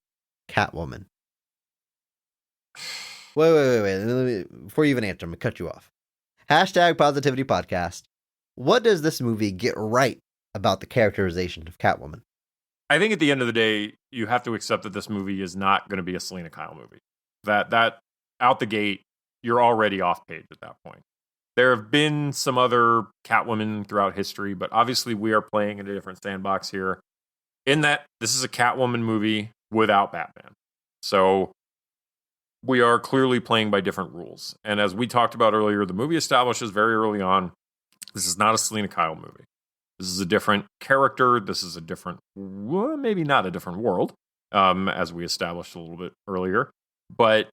Catwoman? Wait. Let me, before you even answer, I'm going to cut you off. Hashtag Positivity Podcast. What does this movie get right about the characterization of Catwoman? I think at the end of the day, you have to accept that this movie is not going to be a Selena Kyle movie. That out the gate, you're already off page at that point. There have been some other Catwomen throughout history, but obviously we are playing in a different sandbox here. In that, this is a Catwoman movie without Batman. So we are clearly playing by different rules. And as we talked about earlier, the movie establishes very early on, this is not a Selena Kyle movie. This is a different character. This is a different, well, maybe not a different world, as we established a little bit earlier. But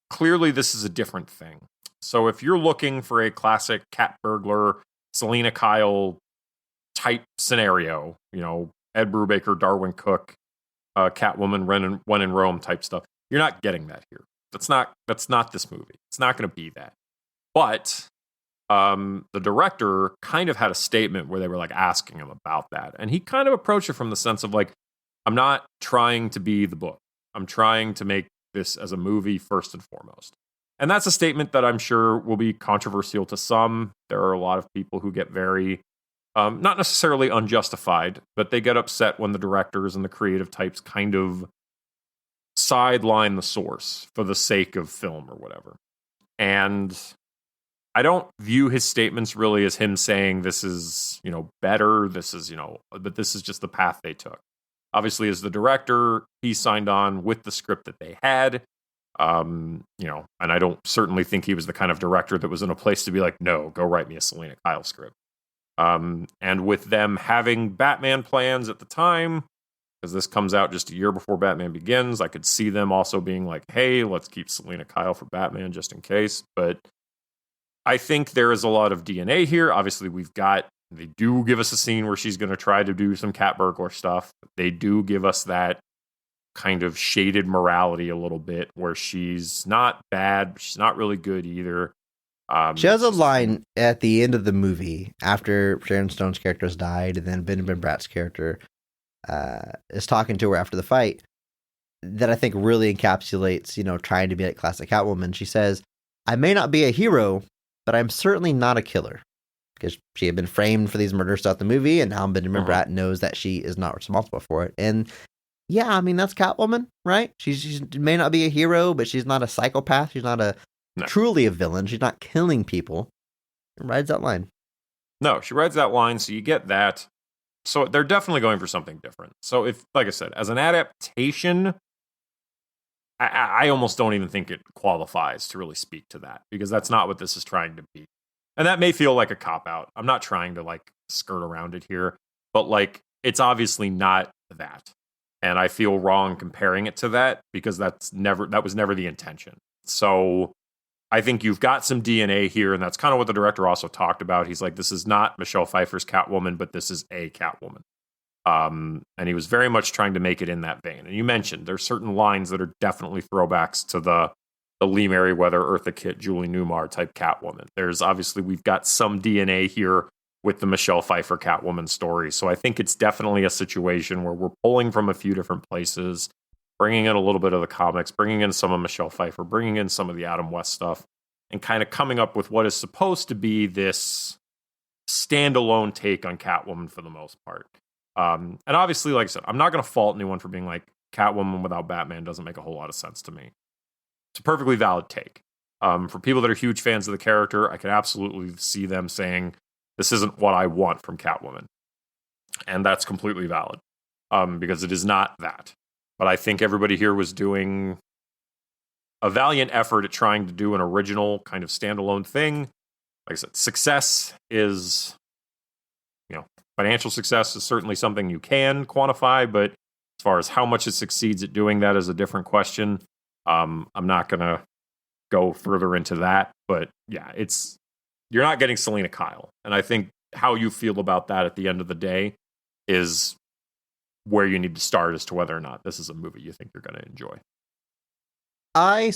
clearly this is a different thing. So if you're looking for a classic cat burglar, Selena Kyle type scenario, you know, Ed Brubaker, Darwin Cook, Catwoman, When in Rome type stuff, you're not getting that here. That's not this movie. It's not going to be that. But the director kind of had a statement where they were like asking him about that. And he kind of approached it from the sense of like, I'm not trying to be the book. I'm trying to make this as a movie first and foremost. And that's a statement that I'm sure will be controversial to some. There are a lot of people who get very, not necessarily unjustified, but they get upset when the directors and the creative types kind of sideline the source for the sake of film or whatever. And I don't view his statements really as him saying this is, you know, better. This is, you know, but this is just the path they took. Obviously, as the director, he signed on with the script that they had. You know, and I don't certainly think he was the kind of director that was in a place to be like, no, go write me a Selena Kyle script. And with them having Batman plans at the time, because this comes out just a year before Batman Begins, I could see them also being like, hey, let's keep Selena Kyle for Batman just in case. But I think there is a lot of DNA here. Obviously, they do give us a scene where she's going to try to do some cat burglar stuff. They do give us that kind of shaded morality a little bit where she's not bad, but she's not really good either. She has a line at the end of the movie after Sharon Stone's character has died, and then Benjamin Bratt's character is talking to her after the fight that I think really encapsulates, you know, trying to be like classic Catwoman. She says, I may not be a hero, but I'm certainly not a killer. Because she had been framed for these murders throughout the movie, and now Benjamin Bratt knows that she is not responsible for it. And yeah, I mean, that's Catwoman, right? She may not be a hero, but she's not a psychopath. She's not truly a villain. She's not killing people. She rides that line. No, she rides that line, so you get that. So they're definitely going for something different. So if, like I said, as an adaptation, I almost don't even think it qualifies to really speak to that, because that's not what this is trying to be. And that may feel like a cop-out. I'm not trying to, like, skirt around it here, but, like, it's obviously not that. And I feel wrong comparing it to that, because that was never the intention. So I think you've got some DNA here, and that's kind of what the director also talked about. He's like, this is not Michelle Pfeiffer's Catwoman, but this is a Catwoman. And he was very much trying to make it in that vein. And you mentioned there's certain lines that are definitely throwbacks to the Lee Merriweather, Eartha Kitt, Julie Newmar type Catwoman. There's obviously, we've got some DNA here with the Michelle Pfeiffer Catwoman story. So I think it's definitely a situation where we're pulling from a few different places, bringing in a little bit of the comics, bringing in some of Michelle Pfeiffer, bringing in some of the Adam West stuff, and kind of coming up with what is supposed to be this standalone take on Catwoman for the most part. And obviously, like I said, I'm not going to fault anyone for being like, Catwoman without Batman doesn't make a whole lot of sense to me. It's a perfectly valid take. For people that are huge fans of the character, I can absolutely see them saying, this isn't what I want from Catwoman. And that's completely valid, because it is not that. But I think everybody here was doing a valiant effort at trying to do an original kind of standalone thing. Like I said, success is, financial success is certainly something you can quantify, but as far as how much it succeeds at doing that is a different question. I'm not going to go further into that, but yeah, you're not getting Selena Kyle. And I think how you feel about that at the end of the day is where you need to start as to whether or not this is a movie you think you're going to enjoy. I'll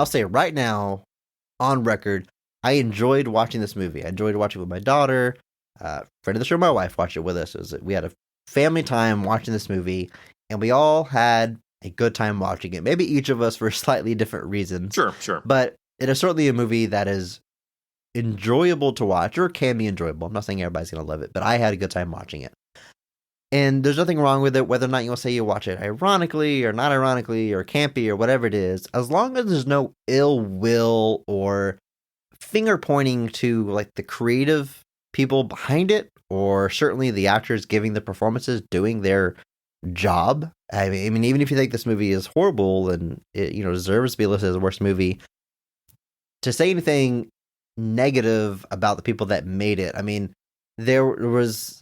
say right now, on record, I enjoyed watching this movie. I enjoyed watching it with my daughter. Friend of the show, my wife, watched it with us. We had a family time watching this movie, and we all had a good time watching it. Maybe each of us for slightly different reasons. Sure. But it is certainly a movie that is enjoyable to watch, or can be enjoyable. I'm not saying everybody's going to love it, but I had a good time watching it. And there's nothing wrong with it, whether or not you want to say you watch it ironically or not ironically or campy or whatever it is, as long as there's no ill will or finger pointing to like the creative people behind it, or certainly the actors giving the performances, doing their job. I mean, even if you think this movie is horrible and it, deserves to be listed as the worst movie, to say anything negative about the people that made it, I mean, there was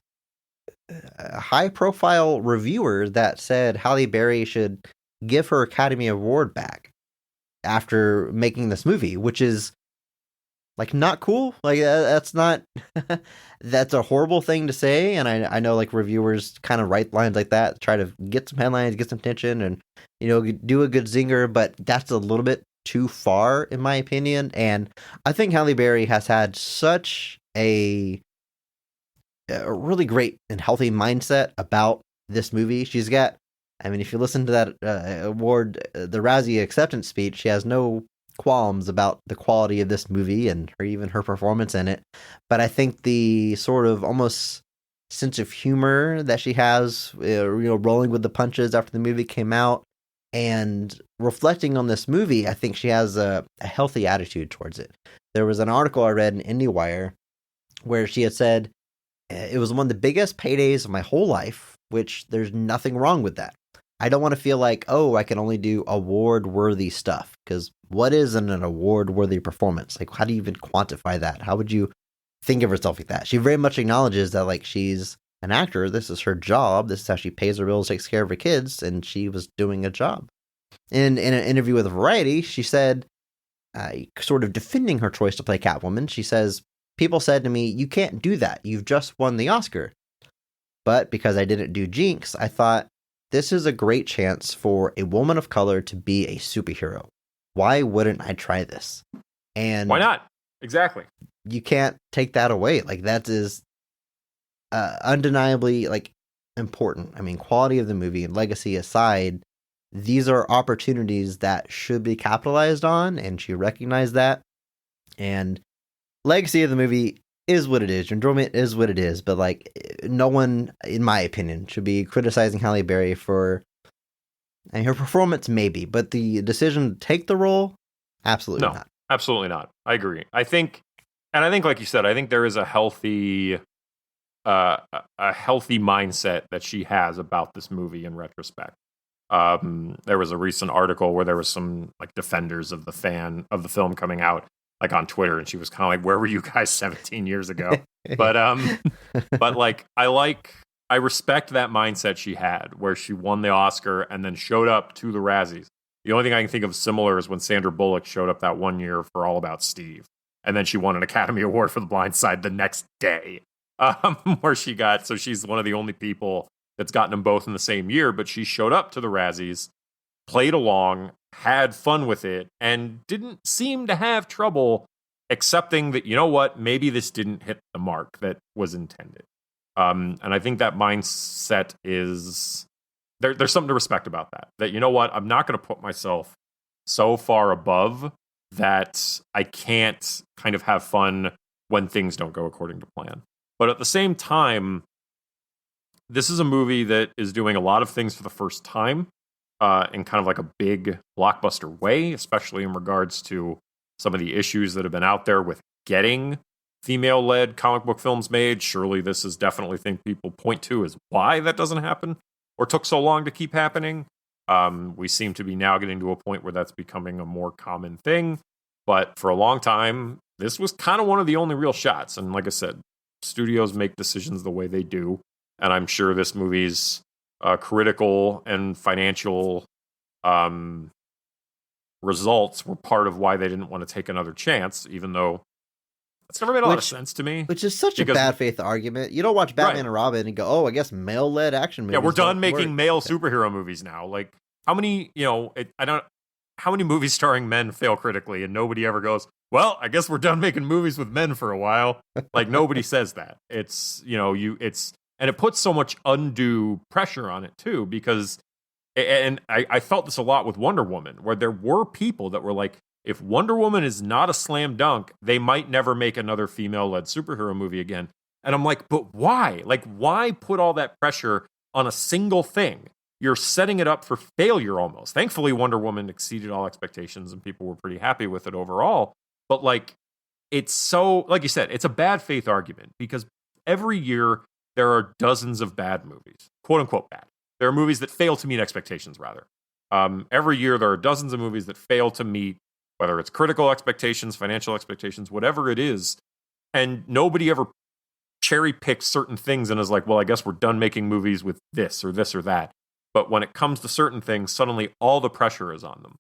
a high-profile reviewer that said Halle Berry should give her Academy Award back after making this movie, which is like not cool. Like that's not that's a horrible thing to say. And I know like reviewers kind of write lines like that, try to get some headlines, get some attention, and do a good zinger, but that's a little bit too far in my opinion. And I think Halle Berry has had such a really great and healthy mindset about this movie. She's got, if you listen to that award, the Razzie acceptance speech, she has no qualms about the quality of this movie and even her performance in it. But I think the sort of almost sense of humor that she has, rolling with the punches after the movie came out and reflecting on this movie, I think she has a healthy attitude towards it. There was an article I read in IndieWire where she had said, it was one of the biggest paydays of my whole life, which there's nothing wrong with that. I don't want to feel like, I can only do award-worthy stuff, because what is an award-worthy performance? Like, how do you even quantify that? How would you think of herself like that? She very much acknowledges that, like, she's an actor. This is her job. This is how she pays her bills, takes care of her kids, and she was doing a job. In an interview with Variety, she said, sort of defending her choice to play Catwoman, she says, people said to me, you can't do that. You've just won the Oscar. But because I didn't do Jinx, I thought, this is a great chance for a woman of color to be a superhero. Why wouldn't I try this? And why not? Exactly. You can't take that away. Like, that is undeniably, like, important. I mean, quality of the movie and legacy aside, these are opportunities that should be capitalized on, and she recognized that. And legacy of the movie is what it is. Enjoyment is what it is. But like, no one, in my opinion, should be criticizing Halle Berry for her performance, maybe, but the decision to take the role, absolutely not. Absolutely not. I agree. I think, like you said, I think there is a healthy mindset that she has about this movie in retrospect. There was a recent article where there was some like defenders of the film coming out, like on Twitter, and she was kind of like, where were you guys 17 years ago? But like, I respect that mindset she had, where she won the Oscar and then showed up to the Razzies. The only thing I can think of similar is when Sandra Bullock showed up that one year for All About Steve, and then she won an Academy Award for The Blind Side the next day, so she's one of the only people that's gotten them both in the same year, but she showed up to the Razzies, played along, had fun with it, and didn't seem to have trouble accepting that, maybe this didn't hit the mark that was intended. And I think that mindset is, there's something to respect about that. That, I'm not going to put myself so far above that I can't kind of have fun when things don't go according to plan. But at the same time, this is a movie that is doing a lot of things for the first time in kind of like a big blockbuster way, especially in regards to some of the issues that have been out there with getting female-led comic book films made. Surely this is definitely thing people point to as why that doesn't happen or took so long to keep happening. We seem to be now getting to a point where that's becoming a more common thing. But for a long time, this was kind of one of the only real shots. And like I said, studios make decisions the way they do. And I'm sure this movie's critical and financial results were part of why they didn't want to take another chance, even though it's never made a lot of sense to me. Which is such a bad faith argument. You don't watch Batman and Robin and go, oh, I guess male-led action movies. Yeah, we're done making male superhero movies now. Like, how many, how many movies starring men fail critically and nobody ever goes, well, I guess we're done making movies with men for a while. Like, nobody says that. It's, and it puts so much undue pressure on it too, because, and I felt this a lot with Wonder Woman, where there were people that were like, if Wonder Woman is not a slam dunk, they might never make another female-led superhero movie again. And I'm like, but why? Like, why put all that pressure on a single thing? You're setting it up for failure almost. Thankfully, Wonder Woman exceeded all expectations and people were pretty happy with it overall. But like, it's so, like you said, it's a bad faith argument because every year there are dozens of bad movies, quote unquote bad. There are movies that fail to meet expectations, rather. Every year there are dozens of movies that fail to meet, whether it's critical expectations, financial expectations, whatever it is. And nobody ever cherry picks certain things and is like, well, I guess we're done making movies with this or that. But when it comes to certain things, suddenly all the pressure is on them.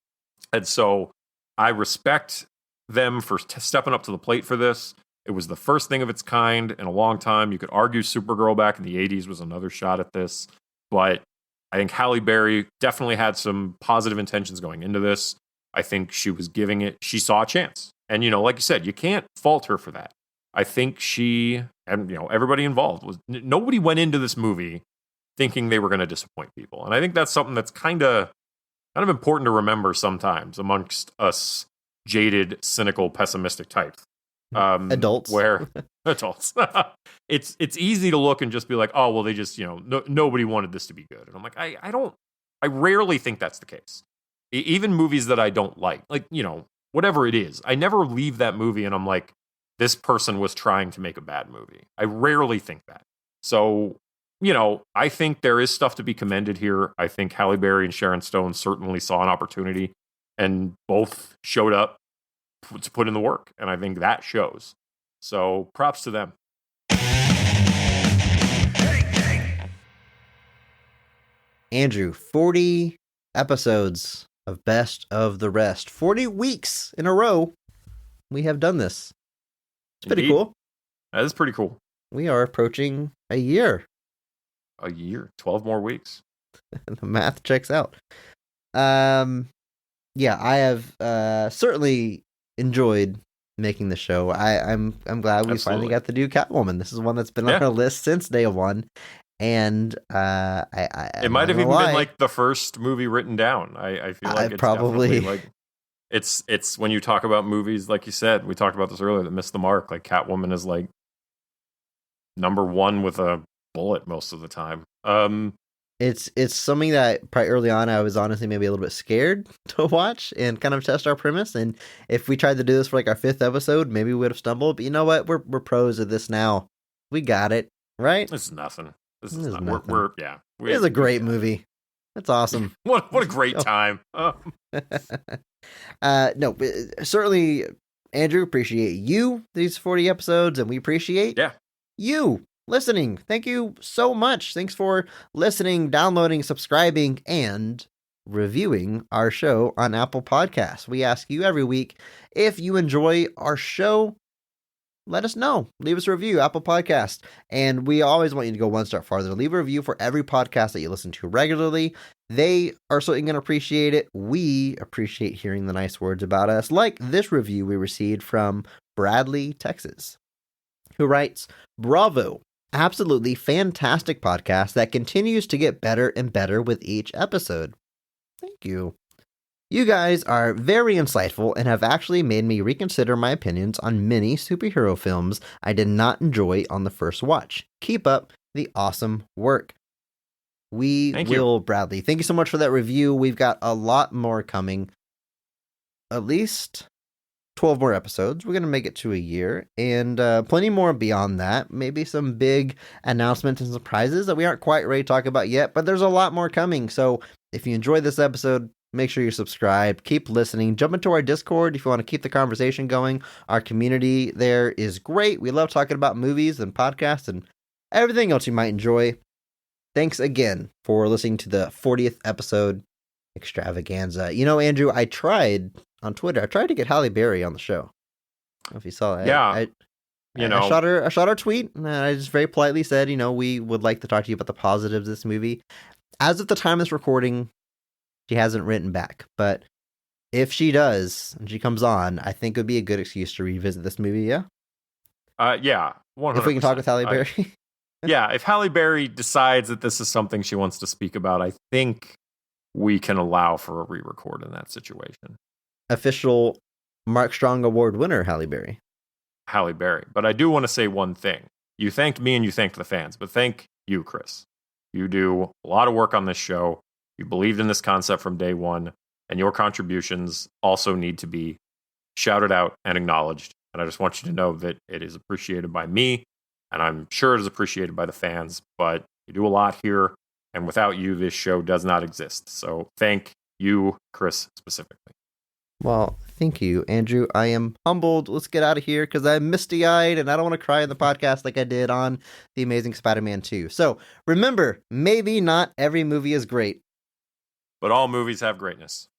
And so I respect them for stepping up to the plate for this. It was the first thing of its kind in a long time. You could argue Supergirl back in the 80s was another shot at this. But I think Halle Berry definitely had some positive intentions going into this. I think she was giving it, she saw a chance. And, like you said, you can't fault her for that. I think she, and, everybody involved nobody went into this movie thinking they were going to disappoint people. And I think that's something that's kind of important to remember sometimes amongst us jaded, cynical, pessimistic types. Adults. Where adults. It's easy to look and just be like, oh, well, they just, nobody wanted this to be good. And I'm like, I rarely think that's the case. Even movies that I don't like, whatever it is, I never leave that movie and I'm like, this person was trying to make a bad movie. I rarely think that. So, I think there is stuff to be commended here. I think Halle Berry and Sharon Stone certainly saw an opportunity and both showed up to put in the work. And I think that shows. So props to them. Andrew, 40 episodes of Best of the Rest. 40 weeks in a row we have done this. It's pretty cool. That is pretty cool. We are approaching a year. 12 more weeks. The math checks out. Yeah, I have certainly enjoyed making the show. I'm glad we finally got to do Catwoman. This is one that's been on our list since day one. And it might have even been like the first movie written down. I feel like it's probably like it's when you talk about movies, like you said, we talked about this earlier, that missed the mark. Like Catwoman is like number one with a bullet most of the time. It's something that probably early on I was honestly maybe a little bit scared to watch and kind of test our premise. And if we tried to do this for like our 5th episode, maybe we would have stumbled. But you know what? We're pros at this now. We got it, right? This is nothing. This is nothing. It is a great movie. That's awesome. What a great time. No, certainly, Andrew, appreciate you these 40 episodes, and we appreciate you listening. Thank you so much. Thanks for listening, downloading, subscribing, and reviewing our show on Apple Podcasts. We ask you every week, if you enjoy our show, let us know. Leave us a review, Apple Podcast. And we always want you to go one step farther. Leave a review for every podcast that you listen to regularly. They are certainly going to appreciate it. We appreciate hearing the nice words about us, like this review we received from Bradley, Texas, who writes, "Bravo. Absolutely fantastic podcast that continues to get better and better with each episode." Thank you. You guys are very insightful and have actually made me reconsider my opinions on many superhero films I did not enjoy on the first watch. Keep up. the awesome work. Thank you. Bradley. Thank you so much for that review. We've got a lot more coming. At least 12 more episodes. We're going to make it to a year, and plenty more beyond that. Maybe some big announcements and surprises that we aren't quite ready to talk about yet, but there's a lot more coming. So if you enjoyed this episode, make sure you're subscribed. Keep listening. Jump into our Discord if you want to keep the conversation going. Our community there is great. We love talking about movies and podcasts and everything else you might enjoy. Thanks again for listening to the 40th episode, Extravaganza. You know, Andrew, I tried on Twitter to get Halle Berry on the show. I don't know if you saw that. Yeah. I shot her a tweet, and I just very politely said, we would like to talk to you about the positives of this movie. As of the time of this recording, she hasn't written back, but if she does and she comes on, I think it would be a good excuse to revisit this movie. Yeah. Yeah. 100%. If we can talk with Halle Berry. Yeah. If Halle Berry decides that this is something she wants to speak about, I think we can allow for a re-record in that situation. Official Mark Strong Award winner, Halle Berry. Halle Berry. But I do want to say one thing. You thanked me and you thanked the fans, but thank you, Chris. You do a lot of work on this show. You believed in this concept from day one, and your contributions also need to be shouted out and acknowledged. And I just want you to know that it is appreciated by me, and I'm sure it is appreciated by the fans, but you do a lot here, and without you, this show does not exist. So thank you, Chris, specifically. Well, thank you, Andrew. I am humbled. Let's get out of here because I'm misty-eyed and I don't want to cry in the podcast like I did on The Amazing Spider-Man 2. So remember, maybe not every movie is great, but all movies have greatness.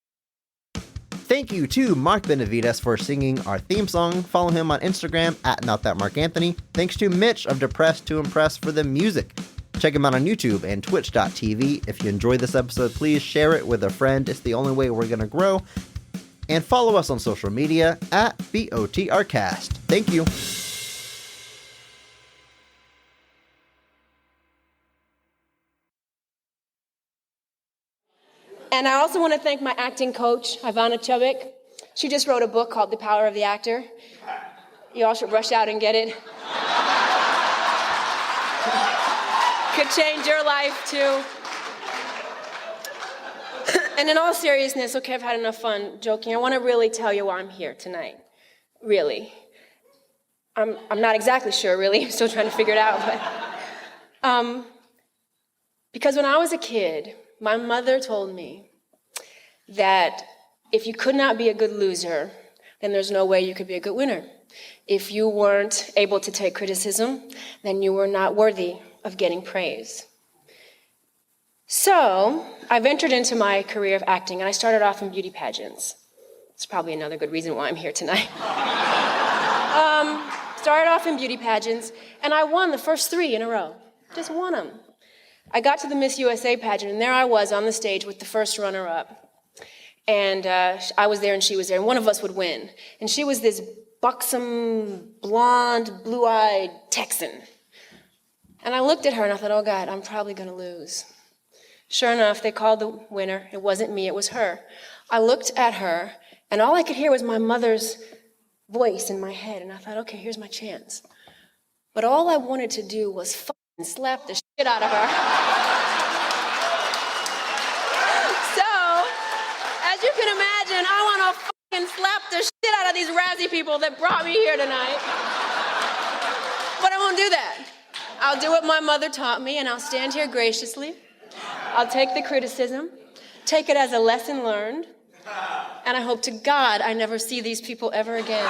Thank you to Mark Benavides for singing our theme song. Follow him on Instagram at NotThatMarkAnthony. Thanks to Mitch of Depressed to Impress for the music. Check him out on YouTube and Twitch.tv. If you enjoyed this episode, please share it with a friend. It's the only way we're going to grow. And follow us on social media at BOTRcast. Thank you. And I also want to thank my acting coach, Ivana Chubik. She just wrote a book called The Power of the Actor. You all should rush out and get it. Could change your life, too. And in all seriousness, okay, I've had enough fun joking. I want to really tell you why I'm here tonight. Really. I'm not exactly sure, really. I'm still trying to figure it out. But, because when I was a kid, my mother told me that if you could not be a good loser, then there's no way you could be a good winner. If you weren't able to take criticism, then you were not worthy of getting praise. So I ventured into my career of acting, and I started off in beauty pageants. It's probably another good reason why I'm here tonight. Started off in beauty pageants, and I won the first 3 in a row. Just won them. I got to the Miss USA pageant, and there I was on the stage with the first runner-up. And I was there, and she was there, and one of us would win. And she was this buxom, blonde, blue-eyed Texan. And I looked at her, and I thought, oh, God, I'm probably going to lose. Sure enough, they called the winner. It wasn't me, it was her. I looked at her, and all I could hear was my mother's voice in my head, and I thought, okay, here's my chance. But all I wanted to do was fucking slap the shit out of her. So, as you can imagine, I want to fucking slap the shit out of these Razzie people that brought me here tonight. But I won't do that. I'll do what my mother taught me, and I'll stand here graciously. I'll take the criticism, take it as a lesson learned, and I hope to God I never see these people ever again.